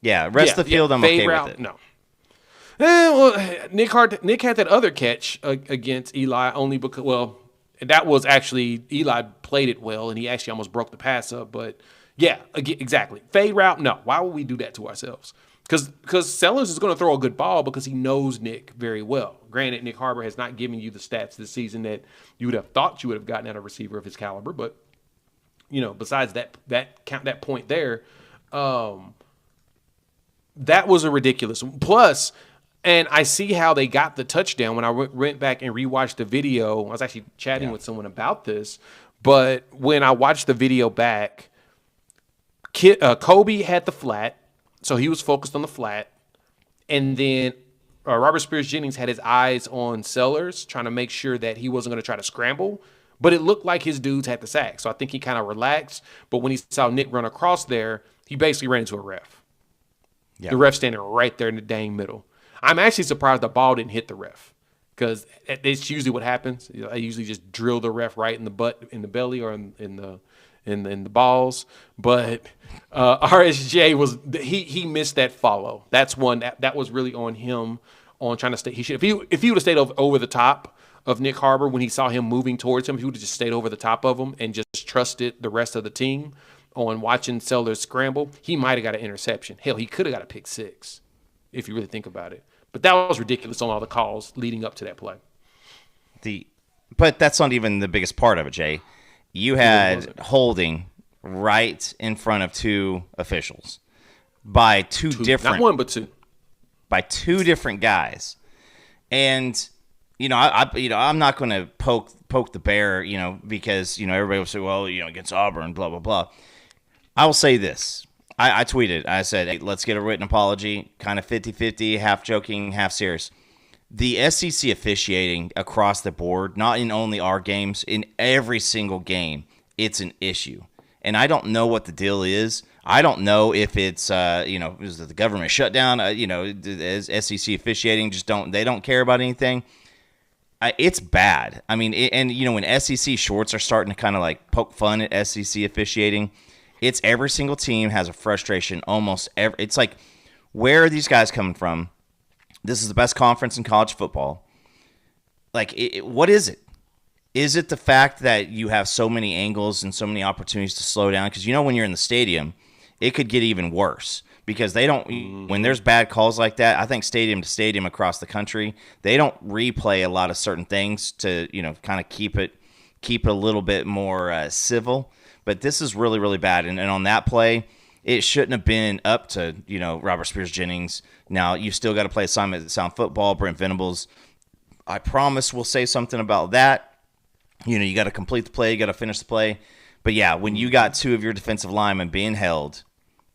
Speaker 2: Yeah, rest of the field, I'm okay with it.
Speaker 1: No. Well, Nick had that other catch against Eli only because, well, that was actually, Eli played it well, and he actually almost broke the pass up. But, yeah, exactly. Fade route, no. Why would we do that to ourselves? Because Sellers is going to throw a good ball because he knows Nick very well. Granted, Nick Harbor has not given you the stats this season that you would have thought you would have gotten out of a receiver of his caliber. But, you know, besides that point there, that was a ridiculous. Plus, and I see how they got the touchdown when I went back and rewatched the video. I was actually chatting with someone about this. But when I watched the video back, Kobe had the flat. So he was focused on the flat. And then Robert Spears-Jennings had his eyes on Sellers, trying to make sure that he wasn't going to try to scramble. But it looked like his dudes had the sack. So I think he kind of relaxed. But when he saw Nick run across there, he basically ran into a ref. Yeah. The ref standing right there in the dang middle. I'm actually surprised the ball didn't hit the ref. Because it's usually what happens. I usually just drill the ref right in the butt, in the belly, or in the balls. But RSJ he missed that follow. That's one that was really on him on trying to stay. If he would have stayed over the top of Nick Harbor when he saw him moving towards him, he would have just stayed over the top of him and just trusted the rest of the team on watching Sellers scramble. He might have got an interception. Hell, he could have got a pick six if you really think about it. But that was ridiculous on all the calls leading up to that play.
Speaker 2: But that's not even the biggest part of it, Jay. You had holding right in front of two officials by two different,
Speaker 1: not one but two,
Speaker 2: by two different guys, and I'm not going to poke the bear, because everybody will say, well, against Auburn, blah blah blah. I will say this. I tweeted. I said, hey, let's get a written apology, kind of 50-50, half joking, half serious. The SEC officiating across the board, not in only our games, in every single game, it's an issue. And I don't know what the deal is. I don't know if it's, is it the government shutdown? As SEC officiating they don't care about anything. It's bad. I mean, when SEC shorts are starting to kind of like poke fun at SEC officiating, it's every single team has a frustration almost every. It's like, where are these guys coming from? This is the best conference in college football. Like, what is it? Is it the fact that you have so many angles and so many opportunities to slow down? Because when you're in the stadium, it could get even worse because they don't. When there's bad calls like that, I think stadium to stadium across the country, they don't replay a lot of certain things to kind of keep it a little bit more civil. But this is really, really bad. And on that play, it shouldn't have been up to, Robert Spears-Jennings. Now, you still got to play assignment sound football. Brent Venables, I promise we'll say something about that. You got to complete the play. You got to finish the play. But, yeah, when you got two of your defensive linemen being held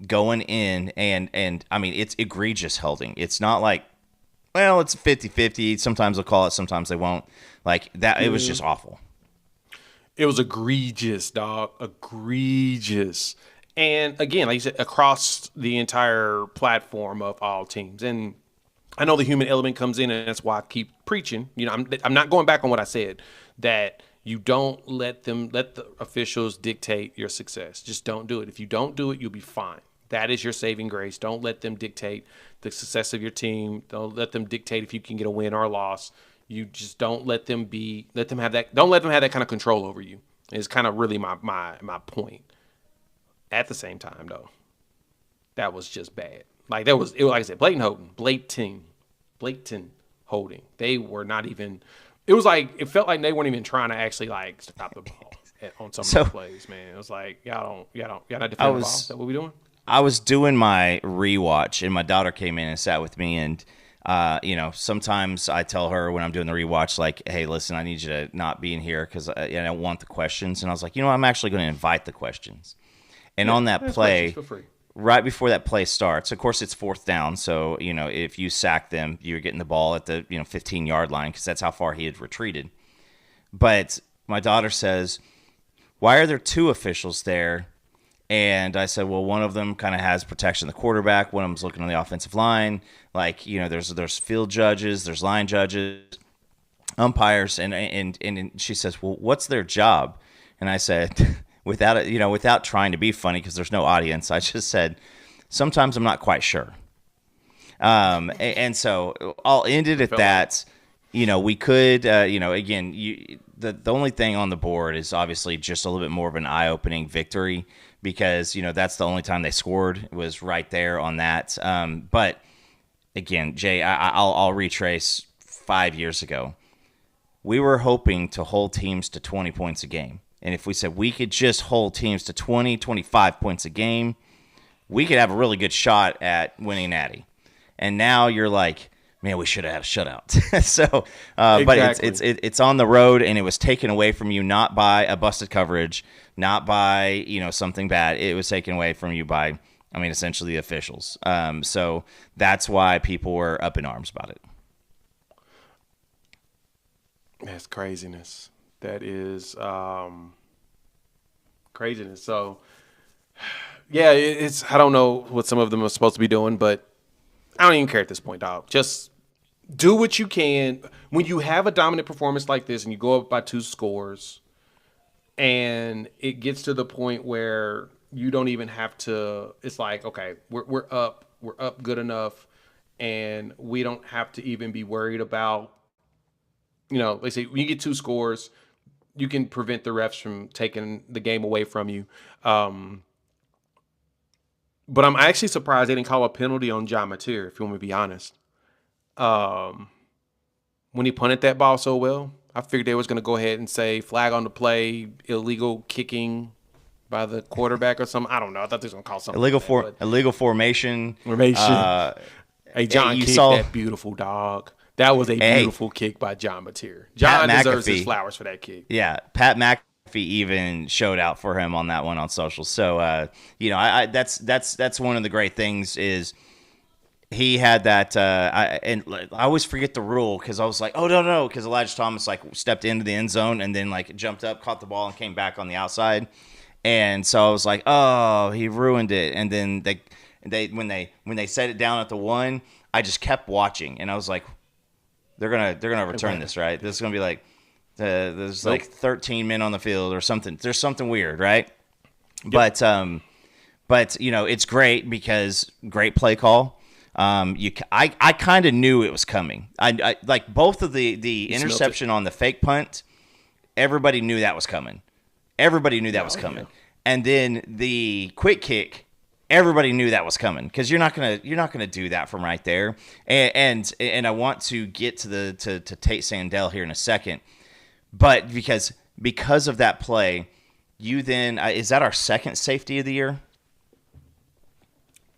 Speaker 2: going in and I mean, it's egregious holding. It's not like, well, it's 50-50. Sometimes they'll call it, sometimes they won't. Like that, it was just awful.
Speaker 1: It was egregious, dog. Egregious. And again, like you said, across the entire platform of all teams. And I know the human element comes in, and that's why I keep preaching. You know, I'm not going back on what I said, that you don't let the officials dictate your success. Just don't do it. If you don't do it, you'll be fine. That is your saving grace. Don't let them dictate the success of your team. Don't let them dictate if you can get a win or a loss. You just don't let them have that kind of control over you. Is kind of really my point. At the same time, though, that was just bad. Like like I said, blatant holding. They were not even. It felt like they weren't even trying to actually like stop the ball on some of the plays. Man, it was like y'all not defending the ball. Is that what we doing?
Speaker 2: I was doing my rewatch, and my daughter came in and sat with me, and sometimes I tell her when I'm doing the rewatch, like, hey, listen, I need you to not be in here because I don't want the questions. And I was like, I'm actually going to invite the questions. And on that play, right before that play starts, of course, it's 4th down. So, if you sack them, you're getting the ball at the 15-yard line because that's how far he had retreated. But my daughter says, why are there 2 officials there? And I said, well, one of them kind of has protection of the quarterback. One of them's looking on the offensive line. Like, there's field judges, there's line judges, umpires. And she says, well, what's their job? And I said, without trying to be funny, because there's no audience, I just said, sometimes I'm not quite sure. And so I'll end it at that. We could, again, the only thing on the board is obviously just a little bit more of an eye-opening victory because, that's the only time they scored was right there on that. But again, Jay, I'll retrace 5 years ago. We were hoping to hold teams to 20 points a game. And if we said we could just hold teams to 20, 25 points a game, we could have a really good shot at winning Natty. And now you're like, man, we should have had a shutout. So, exactly. But it's on the road, and it was taken away from you not by a busted coverage, not by something bad. It was taken away from you by, essentially the officials. So that's why people were up in arms about it.
Speaker 1: That's craziness. That is craziness. So, yeah, I don't know what some of them are supposed to be doing, but I don't even care at this point, dog. Just do what you can. When you have a dominant performance like this and you go up by 2 scores and it gets to the point where you don't even have to, it's like, okay, we're up good enough and we don't have to even be worried about, let's say when you get 2 scores, you can prevent the refs from taking the game away from you. But I'm actually surprised they didn't call a penalty on John Mateer, if you want me to be honest. When he punted that ball so well, I figured they was going to go ahead and say flag on the play, illegal kicking by the quarterback or something. I don't know. I thought they was going to call something.
Speaker 2: Illegal formation.
Speaker 1: Hey, John kicked that beautiful, dog. That was a beautiful kick by John Mateer. John deserves his flowers for that kick.
Speaker 2: Yeah, Pat McAfee even showed out for him on that one on social. So, that's one of the great things is he had that. I always forget the rule because I was like, oh no, because Elijah Thomas stepped into the end zone and then jumped up, caught the ball, and came back on the outside. And so I was like, oh, he ruined it. And then when they set it down at the 1, I just kept watching, and I was like, they're gonna return this, right? This is gonna be there's 13 men on the field or something. There's something weird, right? Yep. But it's great because great play call. I kind of knew it was coming. I like both of the interception on the fake punt. Everybody knew that was coming. Yeah. And then the quick kick. Everybody knew that was coming because you're not gonna do that from right there. And I want to get to Tate Sandell here in a second, but because of that play, you then is that our second safety of the year?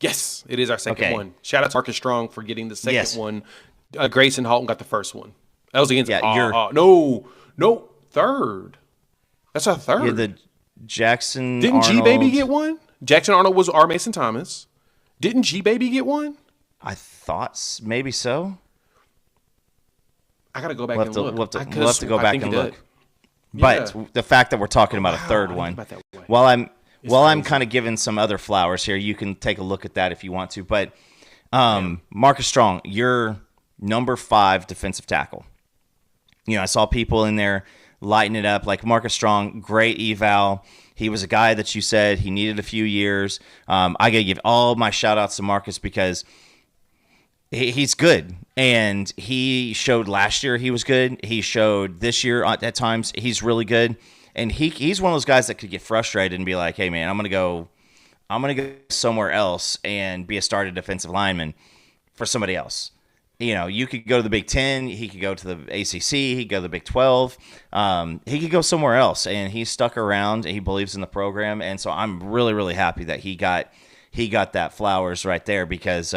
Speaker 1: Yes, it is our second one. Shout out to Markus Strong for getting the second one. Grayson Halton got the first one. That was against third. That's our third.
Speaker 2: Yeah, the Jackson
Speaker 1: didn't
Speaker 2: Arnold.
Speaker 1: G Baby get one? Jackson Arnold was R. Mason Thomas. Didn't G Baby get one?
Speaker 2: I thought maybe so.
Speaker 1: I gotta go back and look.
Speaker 2: We'll have to go back and look.
Speaker 1: Yeah.
Speaker 2: But the fact that we're talking about a third one, while I'm kind of giving some other flowers here, you can take a look at that if you want to. But Markus Strong, you're number 5 defensive tackle. I saw people in there lighting it up. Like Markus Strong, great eval. He was a guy that you said he needed a few years. I got to give all my shout-outs to Markus because he's good. And he showed last year he was good. He showed this year at times he's really good. And he's one of those guys that could get frustrated and be like, hey, man, I'm going to go somewhere else and be a starting defensive lineman for somebody else. You could go to the Big Ten. He could go to the ACC. He could go to the Big 12. He could go somewhere else, and he stuck around. And he believes in the program, and so I'm really, really happy that he got that flowers right there because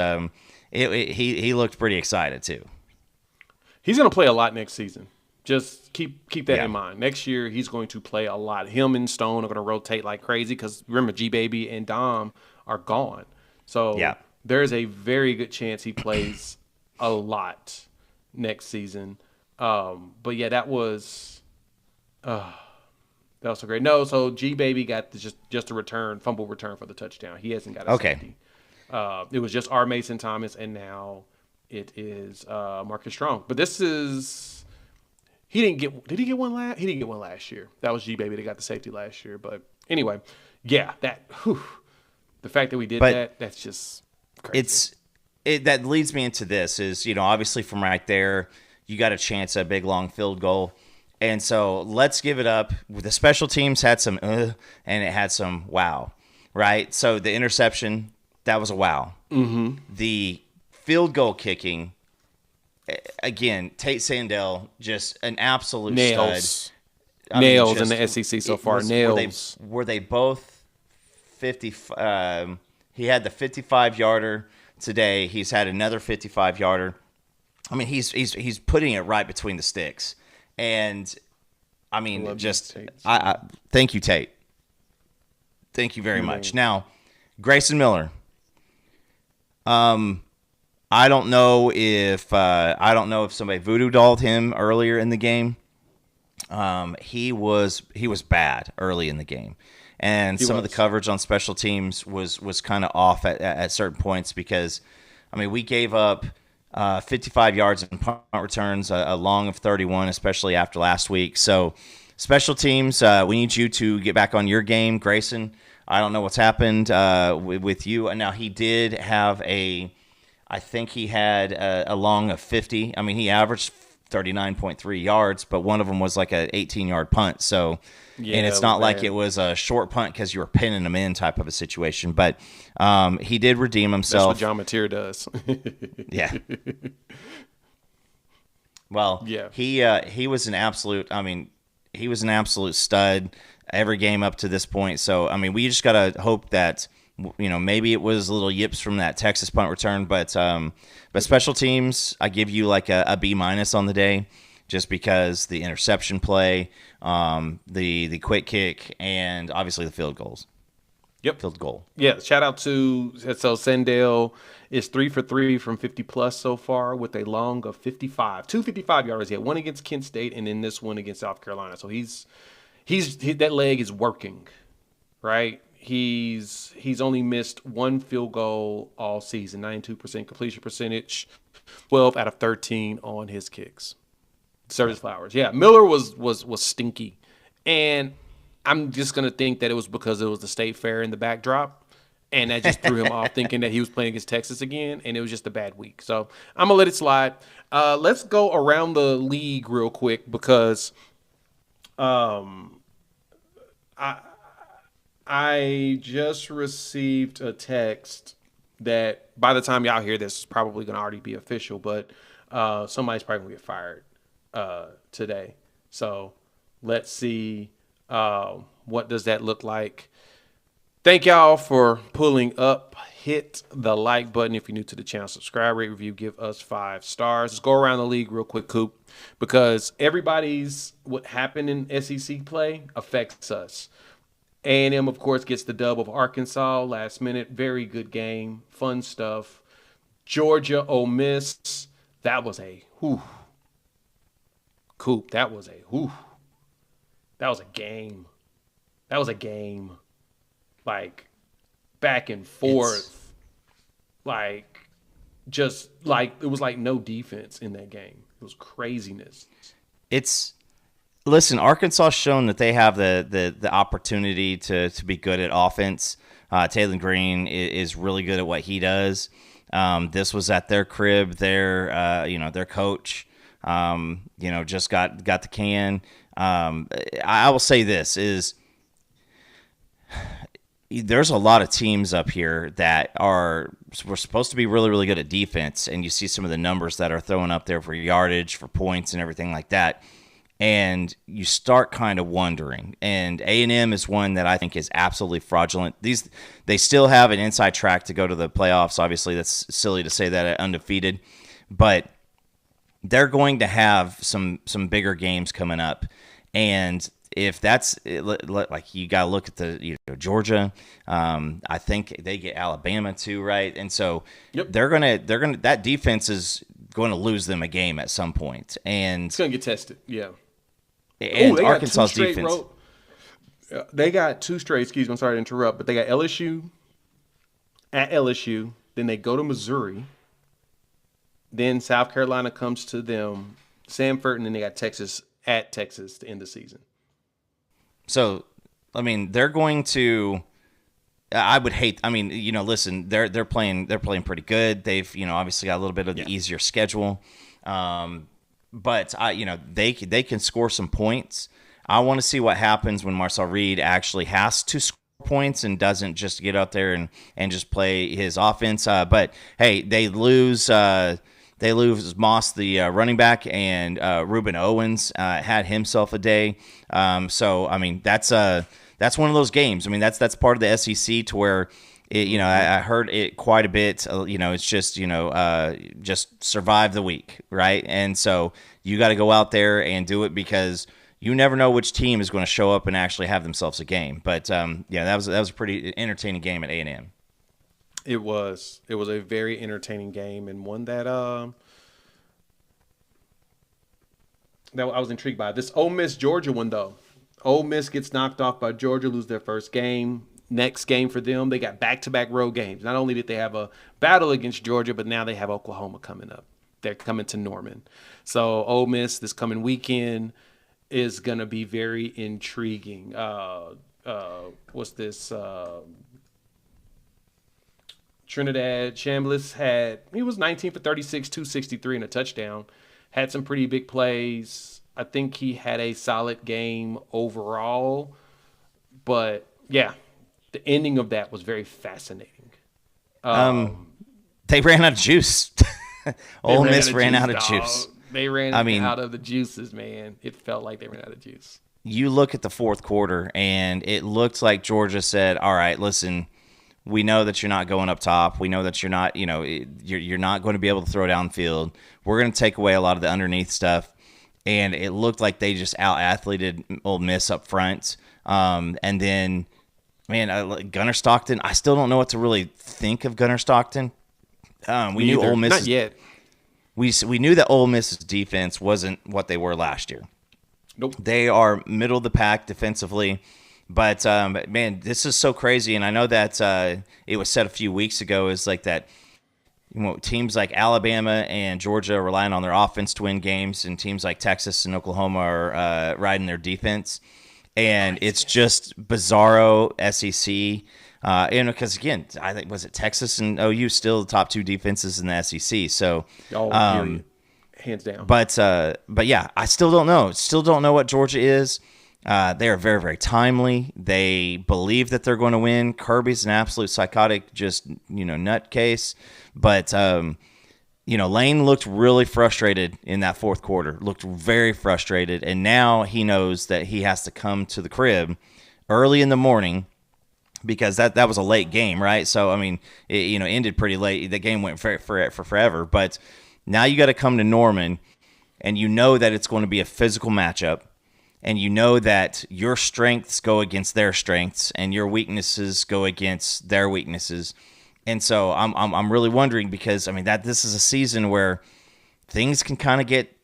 Speaker 2: he looked pretty excited too.
Speaker 1: He's going to play a lot next season. Just keep that in mind. Next year, he's going to play a lot. Him and Stone are going to rotate like crazy because remember, G Baby and Dom are gone, so there's a very good chance he plays a lot next season. But yeah, that was so great. No, so G Baby got just a fumble return for the touchdown. He hasn't got a safety. It was just R. Mason Thomas, and now it is Markus Strong. But this is did he get one last? He didn't get one last year. That was G Baby that got the safety last year. But anyway, yeah, the fact that we did that's just crazy. That
Speaker 2: leads me into this is, obviously from right there, you got a chance at a big, long field goal. And so let's give it up. The special teams had some and it had some wow, right? So the interception, that was a wow. Mm-hmm. The field goal kicking, again, Tate Sandell, just an absolute
Speaker 1: nails.
Speaker 2: Stud.
Speaker 1: Nails in the SEC so far. Nails.
Speaker 2: Were they both 50? He had the 55-yarder. Today, he's had another 55-yarder. I mean, he's putting it right between the sticks, and I mean, I thank you, Tate. Thank you very much. Now, Grayson Miller. I don't know if somebody voodoo dolled him earlier in the game. He was bad early in the game. And some of the coverage on special teams was kind of off at certain points because, I mean, we gave up 55 yards in punt returns, a long of 31, especially after last week. So special teams, we need you to get back on your game. Grayson, I don't know what's happened with you. And now he did have I think he had a long of 50. I mean, he averaged 39.3 yards, but one of them was like an 18-yard punt. So. Yeah, and it's not like it was a short punt because you were pinning him in type of a situation. But he did redeem himself.
Speaker 1: That's what John Mateer does.
Speaker 2: Yeah. Well, he was an absolute – I mean, he was an absolute stud every game up to this point. So, I mean, we just got to hope that, maybe it was little yips from that Texas punt return. But special teams, I give you like a B- on the day. Just because the interception play, the quick kick, and obviously the field goals.
Speaker 1: Yep.
Speaker 2: Field goal.
Speaker 1: Yeah, shout out to Sandell is 3 for 3 from 50+ so far with a long of 55. 2 55-yarders. He had one against Kent State and then this one against South Carolina. So he's that leg is working, right? He's only missed one field goal all season, 92% completion percentage, 12 out of 13 on his kicks. Service flowers. Yeah, Miller was stinky. And I'm just going to think that it was because it was the State Fair in the backdrop. And that just threw him off thinking that he was playing against Texas again. And it was just a bad week. So I'm going to let it slide. Let's go around the league real quick because I just received a text that by the time y'all hear this is probably going to already be official. But somebody's probably going to get fired today. So let's see what does that look like. Thank y'all for pulling up. Hit the like button if you're new to the channel. Subscribe, rate, review, give us 5 stars. Let's go around the league real quick, Coop, because everybody's what happened in SEC play affects us. A&M, of course, gets the dub of Arkansas last minute. Very good game. Fun stuff. Georgia, Ole Miss. That was a whew. Coop, that was a whew. That was a game. That was a game. Like, back and forth. Like, just like, it was like no defense in that game. It was craziness.
Speaker 2: Listen, Arkansas's shown that they have the opportunity to be good at offense. Taylor Green is really good at what he does. This was at their crib. Their coach, just got the can. I will say this is there's a lot of teams up here that we're supposed to be really, really good at defense, and you see some of the numbers that are thrown up there for yardage, for points, and everything like that. And you start kind of wondering. And A&M is one that I think is absolutely fraudulent. They still have an inside track to go to the playoffs. Obviously, that's silly to say that at undefeated, but they're going to have some bigger games coming up. And if that's like, you got to look at Georgia. I think they get Alabama too, right? And so they're gonna that defense is going to lose them a game at some point, and
Speaker 1: it's going to get tested. Yeah.
Speaker 2: And Arkansas's defense.
Speaker 1: They got two straight. Excuse me, I'm sorry to interrupt, but they got LSU at LSU. Then they go to Missouri. Then South Carolina comes to them, Samford, and then they got Texas at Texas to end the season.
Speaker 2: So, I mean, they're going to. I would hate. I mean, listen, they're playing pretty good. They've obviously got a little bit of the easier schedule. But they can score some points. I want to see what happens when Marcel Reed actually has to score points and doesn't just get out there and just play his offense. But hey, they lose Moss, the running back, and Reuben Owens had himself a day. So I mean, that's one of those games. I mean, that's part of the SEC to where. I heard it quite a bit. It's just just survive the week, right? And so you got to go out there and do it because you never know which team is going to show up and actually have themselves a game. But that was a pretty entertaining game at A&M.
Speaker 1: It was a very entertaining game and one that I was intrigued by. This Ole Miss Georgia one though. Ole Miss gets knocked off by Georgia, lose their first game. Next game for them, they got back-to-back road games. Not only did they have a battle against Georgia, but now they have Oklahoma coming up. They're coming to Norman. So Ole Miss this coming weekend is going to be very intriguing. What's this? Trinidad Chambliss he was 19 for 36, 263 and a touchdown. Had some pretty big plays. I think he had a solid game overall. But, yeah. The ending of that was very fascinating.
Speaker 2: They ran out of juice. Ole Miss ran out of juice.
Speaker 1: They ran out of the juices, man. It felt like they ran out of juice.
Speaker 2: You look at the fourth quarter, and it looked like Georgia said, all right, listen, we know that you're not going up top. We know that you're not, you're not going to be able to throw downfield. We're going to take away a lot of the underneath stuff. And it looked like they just out-athleted Ole Miss up front. And then... Man, Gunnar Stockton. I still don't know what to really think of Gunnar Stockton. We knew Ole Miss.
Speaker 1: Not yet.
Speaker 2: We knew that Ole Miss's defense wasn't what they were last year.
Speaker 1: Nope.
Speaker 2: They are middle of the pack defensively, but man, this is so crazy. And I know that it was said a few weeks ago is like that. Teams like Alabama and Georgia are relying on their offense to win games, and teams like Texas and Oklahoma are riding their defense. And it's just bizarro SEC. Because, again, I think, was it Texas and OU still the top two defenses in the SEC? So,
Speaker 1: hands down.
Speaker 2: But yeah, I still don't know. Still don't know what Georgia is. They are very, very timely. They believe that they're going to win. Kirby's an absolute psychotic, just, nutcase. But, Lane looked really frustrated in that fourth quarter, looked very frustrated. And now he knows that he has to come to the crib early in the morning because that was a late game, right? So, I mean, it ended pretty late. The game went for forever. But now you got to come to Norman, and you know that it's going to be a physical matchup. and you know that your strengths go against their strengths and your weaknesses go against their weaknesses. And so I'm really wondering, because I mean that this is a season where things can kind of get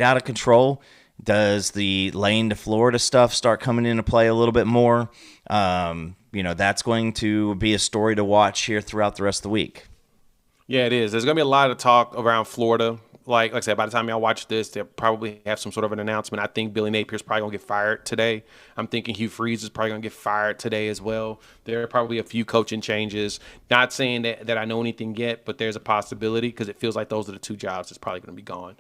Speaker 2: out of control. Does the lane to Florida stuff start coming into play a little bit more? That's going to be a story to watch here throughout the rest of the week.
Speaker 1: Yeah, it is. There's going to be a lot of talk around Florida. Like I said, by the time y'all watch this, they'll probably have some sort of an announcement. I think Billy Napier's probably going to get fired today. I'm thinking Hugh Freeze is probably going to get fired today as well. There are probably a few coaching changes. Not saying that I know anything yet, but there's a possibility, because it feels like those are the two jobs that's probably going to be gone.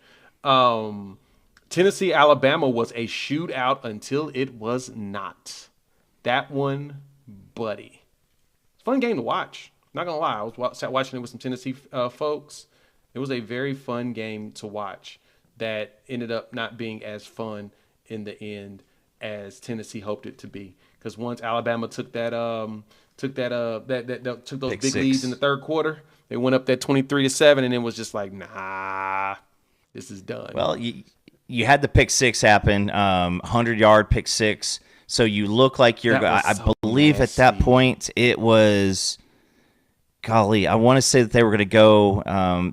Speaker 1: Tennessee, Alabama was a shootout until it was not. That one, buddy. It's a fun game to watch. Not going to lie. I was watching it with some Tennessee folks. It was a very fun game to watch that ended up not being as fun in the end as Tennessee hoped it to be. Because once Alabama took those big leads in the third quarter, they went up that 23-7, and it was just like, nah, this is done.
Speaker 2: Well, you had the pick six happen, 100-yard pick six. So you look like you're. I believe at that point it was. Golly, I want to say that they were going to go.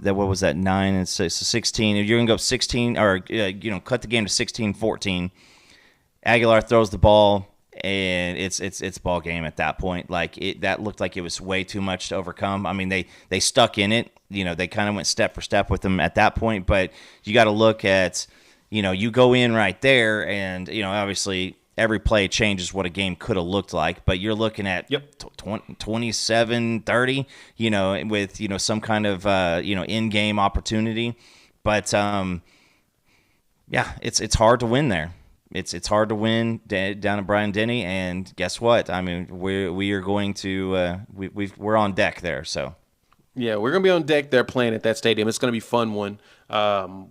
Speaker 2: What was that? 9 and 6, so 16. If you're going to go 16, or cut the game to 16-14. Aguilar throws the ball, and it's ball game at that point. That looked like it was way too much to overcome. I mean, they stuck in it. They kind of went step for step with them at that point. But you got to look at, you go in right there, and obviously every play changes what a game could have looked like, but you're looking at 27-30, with, some kind of, in-game opportunity. But, it's hard to win there. It's hard to win down at Bryant-Denny, and guess what? I mean, we are going to, we're on deck there, so.
Speaker 1: Yeah, we're going to be on deck there playing at that stadium. It's going to be a fun one.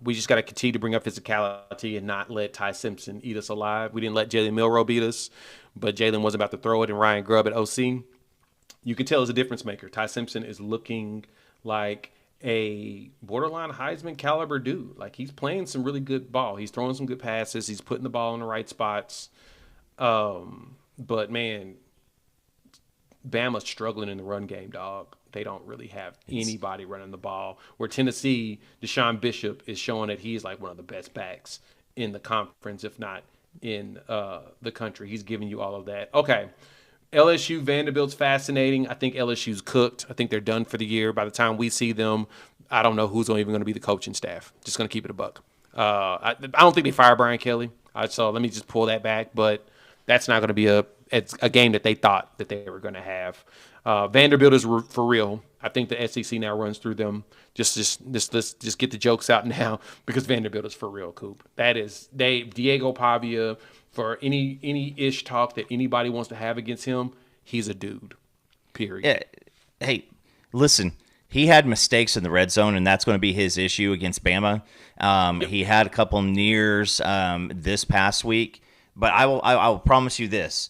Speaker 1: We just got to continue to bring up physicality and not let Ty Simpson eat us alive. We didn't let Jalen Milroe beat us, but Jalen was about to throw it, and Ryan Grubb at OC. You can tell he's a difference maker. Ty Simpson is looking like a borderline Heisman caliber dude. Like, he's playing some really good ball. He's throwing some good passes. He's putting the ball in the right spots. But, man, Bama's struggling in the run game, dog. They don't really have anybody running the ball. Where Tennessee, Deshaun Bishop is showing that he's like one of the best backs in the conference, if not in the country. He's giving you all of that. Okay, LSU, Vanderbilt's fascinating. I think LSU's cooked. I think they're done for the year. By the time we see them, I don't know who's even going to be the coaching staff. Just going to keep it a buck. I don't think they fire Brian Kelly. So let me just pull that back. But that's not going to be a game that they thought that they were going to have. Vanderbilt is for real. I think the SEC now runs through them. Just get the jokes out now, because Vanderbilt is for real, Coop. Diego Pavia, for any ish talk that anybody wants to have against him, he's a dude. Period.
Speaker 2: Yeah. Hey, listen. He had mistakes in the red zone, and that's going to be his issue against Bama. He had a couple nears this past week, but I will promise you this.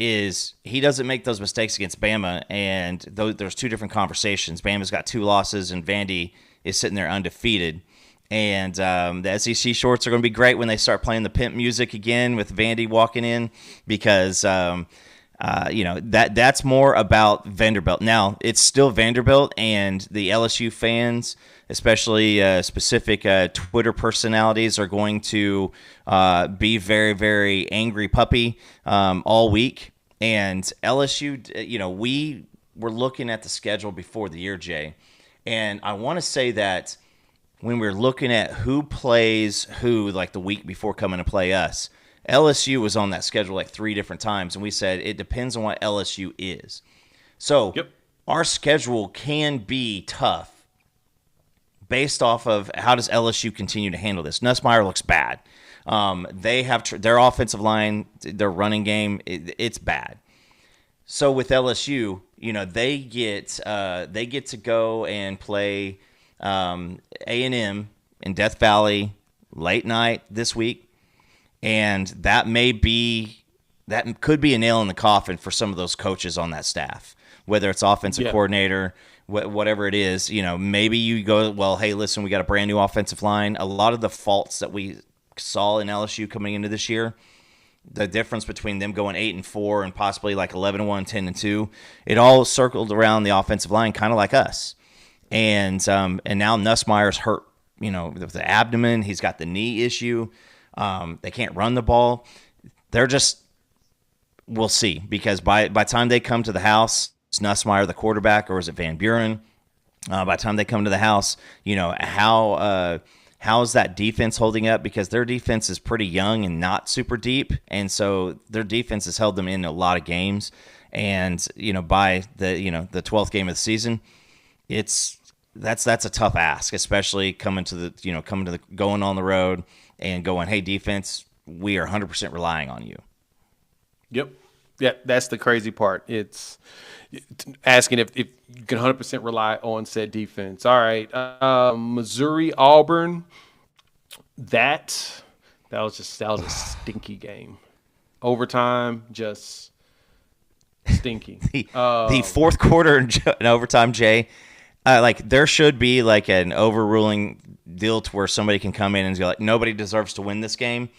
Speaker 2: Is he doesn't make those mistakes against Bama, and there's two different conversations. Bama's got 2 losses, and Vandy is sitting there undefeated. And the SEC shorts are going to be great when they start playing the pimp music again with Vandy walking in, because that's more about Vanderbilt. Now, it's still Vanderbilt, and the LSU fans, especially specific Twitter personalities, are going to be very, very angry puppy all week. And LSU, we were looking at the schedule before the year, Jay, and I want to say that when we're looking at who plays who, like the week before coming to play us, LSU was on that schedule like 3 different times, and we said it depends on what LSU is. So our schedule can be tough based off of how does LSU continue to handle this. Nussmeier looks bad. They have their offensive line, their running game, it's bad. So with LSU, they get to go and play A&M in Death Valley late night this week. And that could be a nail in the coffin for some of those coaches on that staff, whether it's offensive coordinator, whatever it is. Maybe you go, well, hey, listen, we got a brand new offensive line. A lot of the faults that we saw in LSU coming into this year. The difference between them going 8-4 and possibly like 11-1, 10-2, it all circled around the offensive line, kind of like us. And now Nussmeier's hurt, with the abdomen. He's got the knee issue. They can't run the ball. They're just, we'll see, because by the time they come to the house, is Nussmeier the quarterback or is it Van Buren? By the time they come to the house, how is that defense holding up? Because their defense is pretty young and not super deep, and so their defense has held them in a lot of games. And by the 12th game of the season, that's a tough ask, especially going on the road and going, hey, defense, we are 100% relying on you.
Speaker 1: Yep. Yeah, that's the crazy part. It's asking if you can 100% rely on said defense. All right, Missouri, Auburn. That was a stinky game. Overtime, just stinky.
Speaker 2: The fourth quarter in overtime, Jay. There should be like an overruling deal to where somebody can come in and go like, nobody deserves to win this game.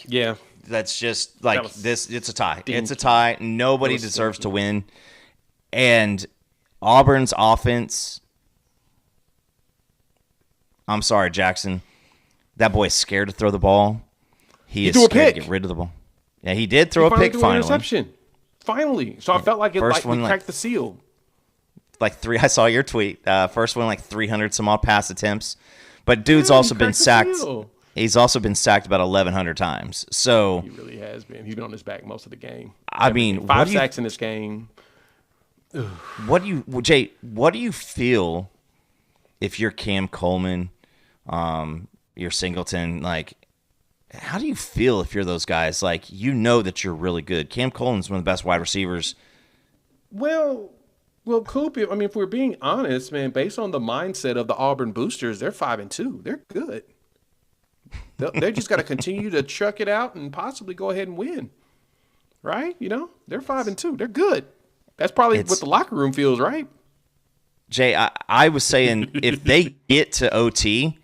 Speaker 1: Yeah,
Speaker 2: that's just like this. It's a tie. It's a tie. Nobody deserves to win. And Auburn's offense, I'm sorry, Jackson. That boy's scared to throw the ball. He is scared to get rid of the ball. Yeah, he did throw a pick finally.
Speaker 1: Interception. Finally. So I felt like we cracked the seal.
Speaker 2: I saw your tweet. First one, 300 some odd pass attempts. But dude's also been sacked. He's also been sacked about 1,100 times. So
Speaker 1: he really has been. He's been on his back most of the game.
Speaker 2: I mean,
Speaker 1: 5 sacks in this game.
Speaker 2: What do you feel if you're Cam Coleman, you're Singleton? How do you feel if you're those guys? That you're really good. Cam Coleman's one of the best wide receivers.
Speaker 1: Well, Coop, I mean, if we're being honest, man, based on the mindset of the Auburn boosters, they're 5-2. They're good. They just got to continue to chuck it out and possibly go ahead and win. Right? They're 5-2. They're good. That's probably what the locker room feels, right?
Speaker 2: Jay, I was saying if they get to OT,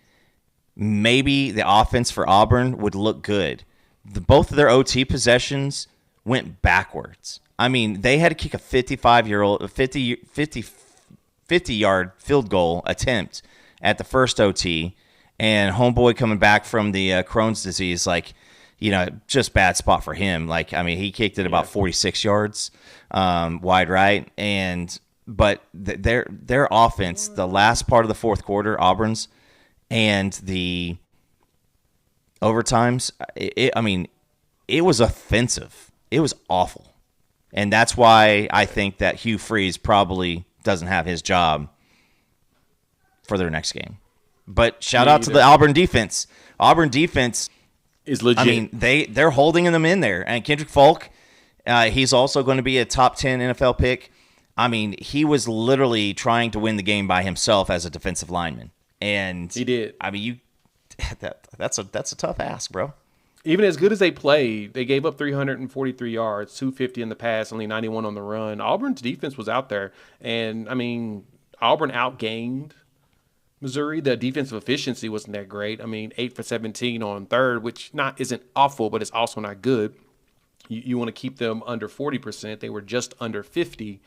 Speaker 2: maybe the offense for Auburn would look good. Both of their OT possessions went backwards. I mean, they had to kick a 50-yard field goal attempt at the first OT, and homeboy coming back from the Crohn's disease, just bad spot for him. He kicked it about 46 yards wide right, but their offense, the last part of the fourth quarter, Auburn's, and the overtimes, it was offensive. It was awful. And that's why I think that Hugh Freeze probably doesn't have his job for their next game. But shout out to the Auburn defense. Auburn defense
Speaker 1: is legit.
Speaker 2: I mean, they're holding them in there. And Kendrick Folk, he's also going to be a top 10 NFL pick. I mean, he was literally trying to win the game by himself as a defensive lineman. And
Speaker 1: he did.
Speaker 2: I mean, that's a tough ask, bro.
Speaker 1: Even as good as they played, they gave up 343 yards, 250 in the pass, only 91 on the run. Auburn's defense was out there. And, Auburn outgained Missouri. The defensive efficiency wasn't that great. 8 for 17 on third, which isn't awful, but it's also not good. You want to keep them under 40%. They were just under 50.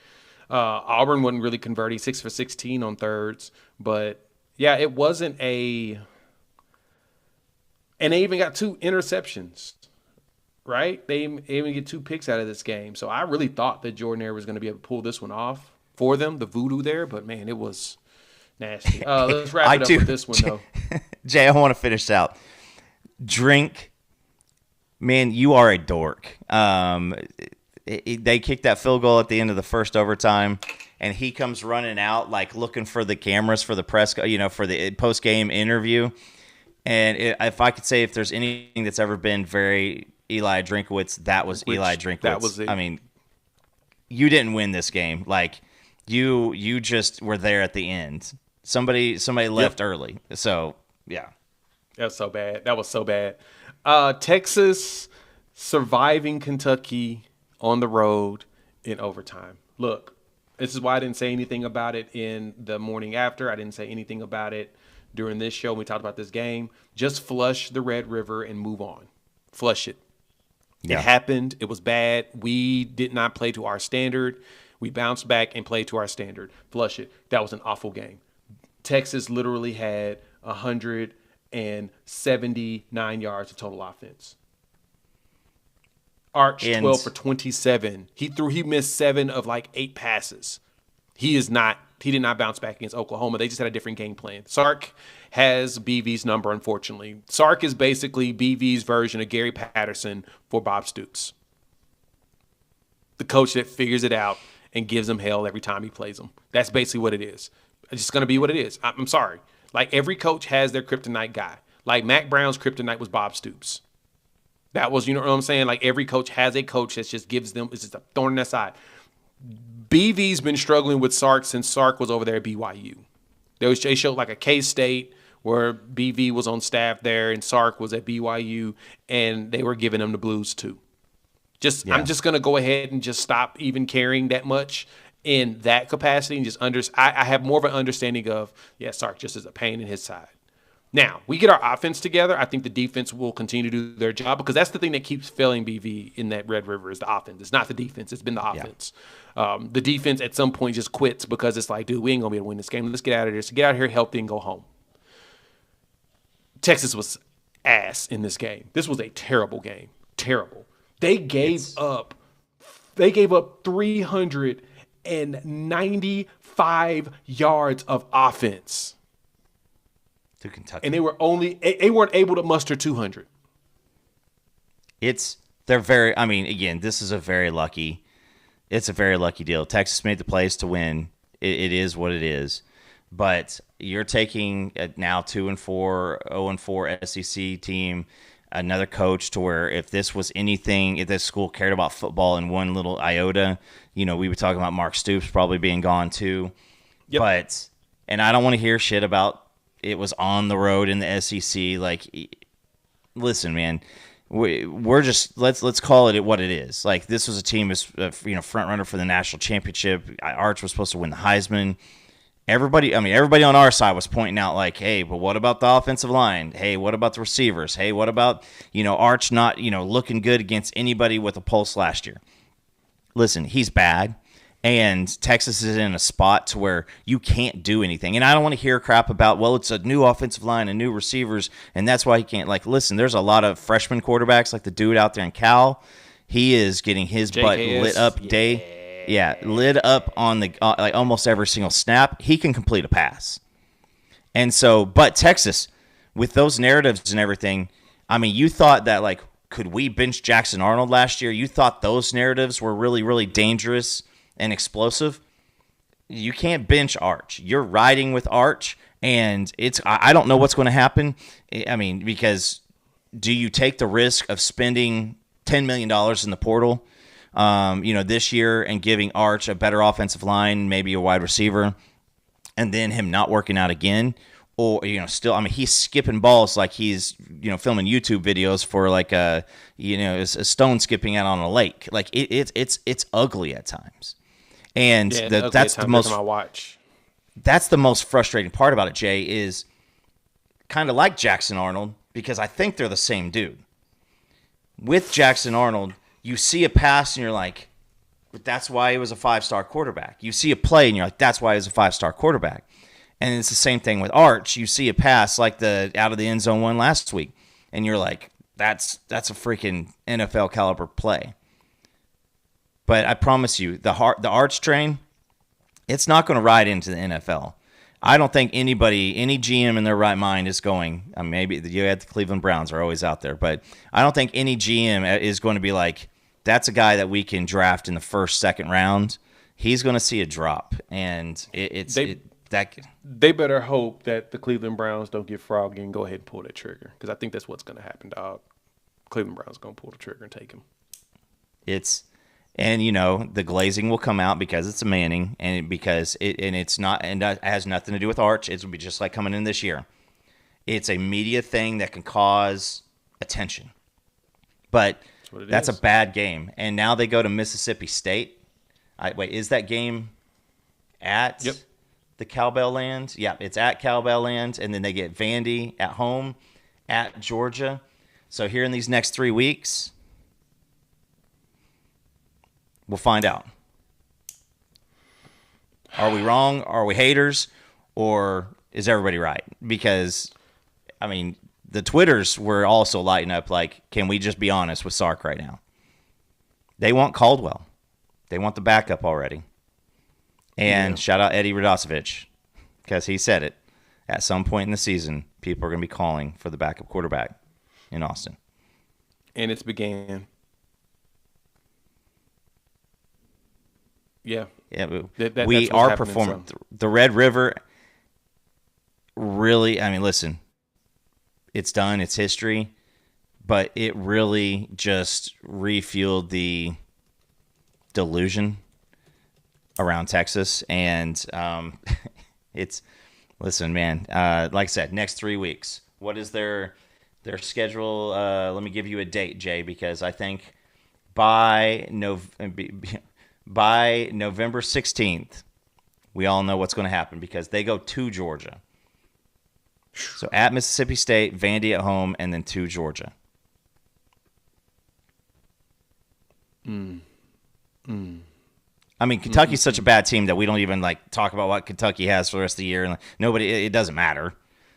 Speaker 1: Auburn wasn't really converting, 6 for 16 on thirds. But, yeah, it wasn't a – and they even got 2 interceptions, right? They even get 2 picks out of this game. So I really thought that Jordan-Hare was going to be able to pull this one off for them, the voodoo there. But, man, it was nasty. Let's wrap it up with this one, though.
Speaker 2: Jay, I want to finish out. Drink. Man, you are a dork. They kicked that field goal at the end of the first overtime, and he comes running out looking for the cameras for the press, for the post-game interview. And if I could say if there's anything that's ever been very Eli Drinkowitz, that was Eli Drinkowitz.
Speaker 1: That was it.
Speaker 2: You didn't win this game. You just were there at the end. Somebody left early. So, yeah.
Speaker 1: That's so bad. That was so bad. Texas surviving Kentucky on the road in overtime. Look, this is why I didn't say anything about it in the morning after. I didn't say anything about it during this show when we talked about this game. Just flush the Red River and move on. Flush it.
Speaker 2: Yeah.
Speaker 1: It happened. It was bad. We did not play to our standard. We bounced back and played to our standard. Flush it. That was an awful game. Texas literally had 179 yards of total offense. Arch 12 for 27. He missed 7 of like 8 passes. He did not bounce back against Oklahoma. They just had a different game plan. Sark has BV's number, unfortunately. Sark is basically BV's version of Gary Patterson for Bob Stoops. The coach that figures it out and gives him hell every time he plays them. That's basically what it is. It's just going to be what it is. I'm sorry. Like, every coach has their kryptonite guy. Like, Mac Brown's kryptonite was Bob Stoops. That was, you know what I'm saying? Like, every coach has a coach that just gives them, it's just a thorn in their side. BV's been struggling with Sark since Sark was over there at BYU. They showed like a K-State where BV was on staff there and Sark was at BYU, and they were giving him the blues too. I'm just going to go ahead and just stop even caring that much in that capacity and just I have more of an understanding of, Sark just is a pain in his side. Now, we get our offense together. I think the defense will continue to do their job, because that's the thing that keeps failing BV in that Red River is the offense. It's not the defense. It's been the offense. The defense at some point just quits because it's like, dude, we ain't going to be able to win this game. Let's get out of here. So get out of here healthy and go home. Texas was ass in this game. This was a terrible game. Terrible. They gave up 395 yards of offense.
Speaker 2: To Kentucky.
Speaker 1: And they weren't able to muster 200.
Speaker 2: This is a very lucky deal. Texas made the plays to win. It is what it is. But you're taking a now 2-4, 0-4 SEC team, another coach, to where if this was anything, if this school cared about football in one little iota, we were talking about Mark Stoops probably being gone too. Yep. And I don't want to hear shit about it was on the road in the SEC. Like, listen, man, we're just let's call it what it is. Like, this was a team as front runner for the national championship. Arch was supposed to win the Heisman. Everybody on our side was pointing out, like, hey, but what about the offensive line? Hey, what about the receivers? Hey, what about Arch not looking good against anybody with a pulse last year? Listen, he's bad. And Texas is in a spot to where you can't do anything. And I don't want to hear crap about, well, it's a new offensive line and new receivers, and that's why he can't. Like, listen, there's a lot of freshman quarterbacks, like the dude out there in Cal. He is getting his butt lit up lit up on the like almost every single snap. He can complete a pass. And so, but Texas, with those narratives and everything, you thought that, like, could we bench Jackson Arnold last year? You thought those narratives were really, really dangerous and explosive. You can't bench Arch. You're riding with Arch, and I don't know what's going to happen. Because do you take the risk of spending $10 million in the portal, this year, and giving Arch a better offensive line, maybe a wide receiver, and then him not working out again? Or, he's skipping balls like he's, filming YouTube videos for like a stone skipping out on a lake. Like, it's ugly at times. And that's the most That's the most frustrating part about it, Jay, is kind of like Jackson Arnold, because I think they're the same dude. With Jackson Arnold, you see a pass and you're like, but that's why he was a 5-star quarterback. You see a play and you're like, that's why he was a 5-star quarterback. And it's the same thing with Arch. You see a pass like the out of the end zone one last week, and you're like, that's a freaking NFL caliber play. But I promise you, the Arch train, it's not going to ride into the NFL. I don't think any GM in their right mind is going. Maybe you had the Cleveland Browns are always out there, but I don't think any GM is going to be like, that's a guy that we can draft in the first, second round. He's going to see a drop, and
Speaker 1: they better hope that the Cleveland Browns don't get froggy and go ahead and pull that trigger, because I think that's what's going to happen, dog. Cleveland Browns going to pull the trigger and take him.
Speaker 2: And the glazing will come out because it's a Manning, and it's not, and that has nothing to do with Arch. It will be just like coming in this year. It's a media thing that can cause attention, but that's a bad game. And now they go to Mississippi State. Wait, is that game at?
Speaker 1: Yep.
Speaker 2: the Cowbell Land. Yeah, it's at Cowbell Land, and then they get Vandy at home at Georgia. So here in these next 3 weeks, we'll find out. Are we wrong? Are we haters? Or is everybody right? Because, I mean, the Twitters were also lighting up like, can we just be honest with Sark right now? They want Caldwell. They want the backup already. And shout out Eddie Radosevich, because he said it. At some point in the season, people are going to be calling for the backup quarterback in Austin.
Speaker 1: And it's began. Yeah.
Speaker 2: Yeah, we are performing. The Red River really, I mean, listen, it's done. It's history. But it really just refueled the delusion around Texas. And it's, listen, man, like I said, next 3 weeks. What is their schedule? Let me give you a date, Jay, because I think by November 16th, we all know what's going to happen because they go to Georgia. So at Mississippi State, Vandy at home, and then to Georgia. I mean, Kentucky's such a bad team that we don't even like talk about what Kentucky has for the rest of the year, and like, nobody. It doesn't matter.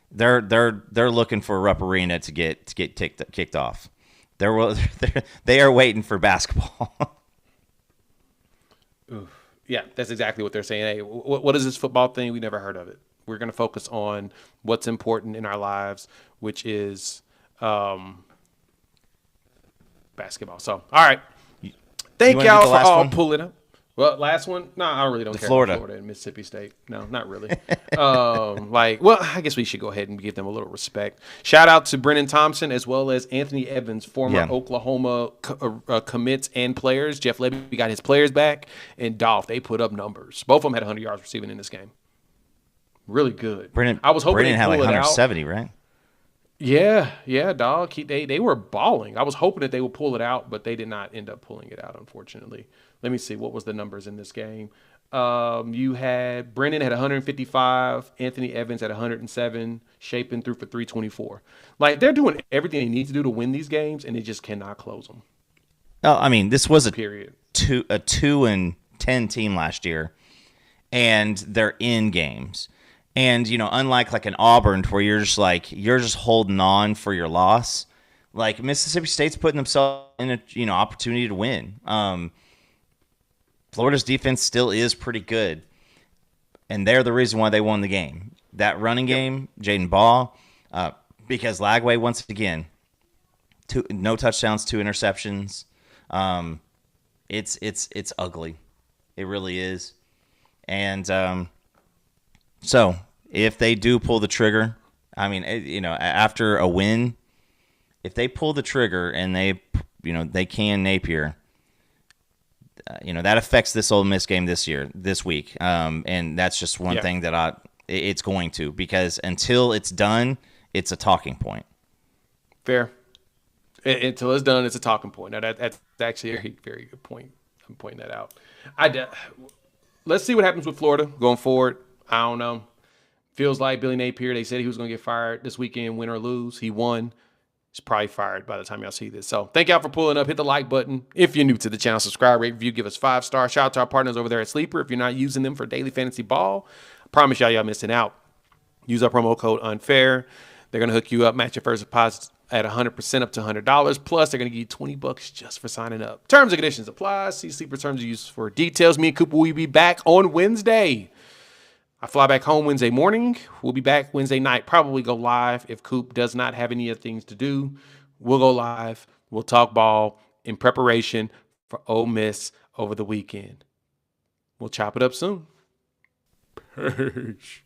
Speaker 2: They're looking for Rupp Arena to get kicked off. They are waiting for basketball.
Speaker 1: Oof. Yeah, that's exactly what they're saying. Hey, what is this football thing? We never heard of it. We're going to focus on what's important in our lives, which is basketball. So, all right. Thank y'all for all pulling up. Well, last one? No, I really don't care
Speaker 2: Florida.
Speaker 1: about Florida and Mississippi State. No, not really. Well, I guess we should go ahead and give them a little respect. Shout out to Brennan Thompson as well as Anthony Evans, former Oklahoma commits and players. Jeff Lebby got his players back, and Dolph, they put up numbers. Both of them had 100 yards receiving in this game. Really good.
Speaker 2: I was hoping Brennan had like 170, right?
Speaker 1: Yeah, dog. They were balling. I was hoping that they would pull it out, but they did not end up pulling it out, unfortunately. Let me see. What was the numbers in this game? You had Brennan had 155, Anthony Evans had 107, Shapen threw for 324. Like, they're doing everything they need to do to win these games, and they just cannot close them.
Speaker 2: Oh, I mean, this was a
Speaker 1: period
Speaker 2: 2-10 team last year, and they're in games. And, you know, unlike like an Auburn where you're just holding on for your loss, like Mississippi State's putting themselves in a, opportunity to win. Florida's defense still is pretty good, and they're the reason why they won the game. That running game, Jaden Ball, because Lagway, once again, no touchdowns, 2 interceptions. It's ugly. It really is. And so if they do pull the trigger, I mean, after a win, if they pull the trigger and they can Napier, that affects this Ole Miss game this week. And that's just one thing that it's going to, because until it's done, it's a talking point.
Speaker 1: Fair. Until it's done, it's a talking point. Now that's actually a very, very good point. I'm pointing that out. Let's see what happens with Florida going forward. I don't know. Feels like Billy Napier, they said he was going to get fired this weekend, win or lose. He won. He's probably fired by the time y'all see this. So thank y'all for pulling up. Hit the like button. If you're new to the channel, subscribe, rate, review, give us 5 stars. Shout out to our partners over there at Sleeper. If you're not using them for daily fantasy ball, I promise y'all missing out. Use our promo code UNFAIR. They're going to hook you up, match your first deposit at 100% up to $100. Plus, they're going to give you $20 just for signing up. Terms and conditions apply. See Sleeper terms of use for details. Me and Cooper will be back on Wednesday. I fly back home Wednesday morning. We'll be back Wednesday night. Probably go live if Coop does not have any other things to do. We'll go live. We'll talk ball in preparation for Ole Miss over the weekend. We'll chop it up soon. Peace.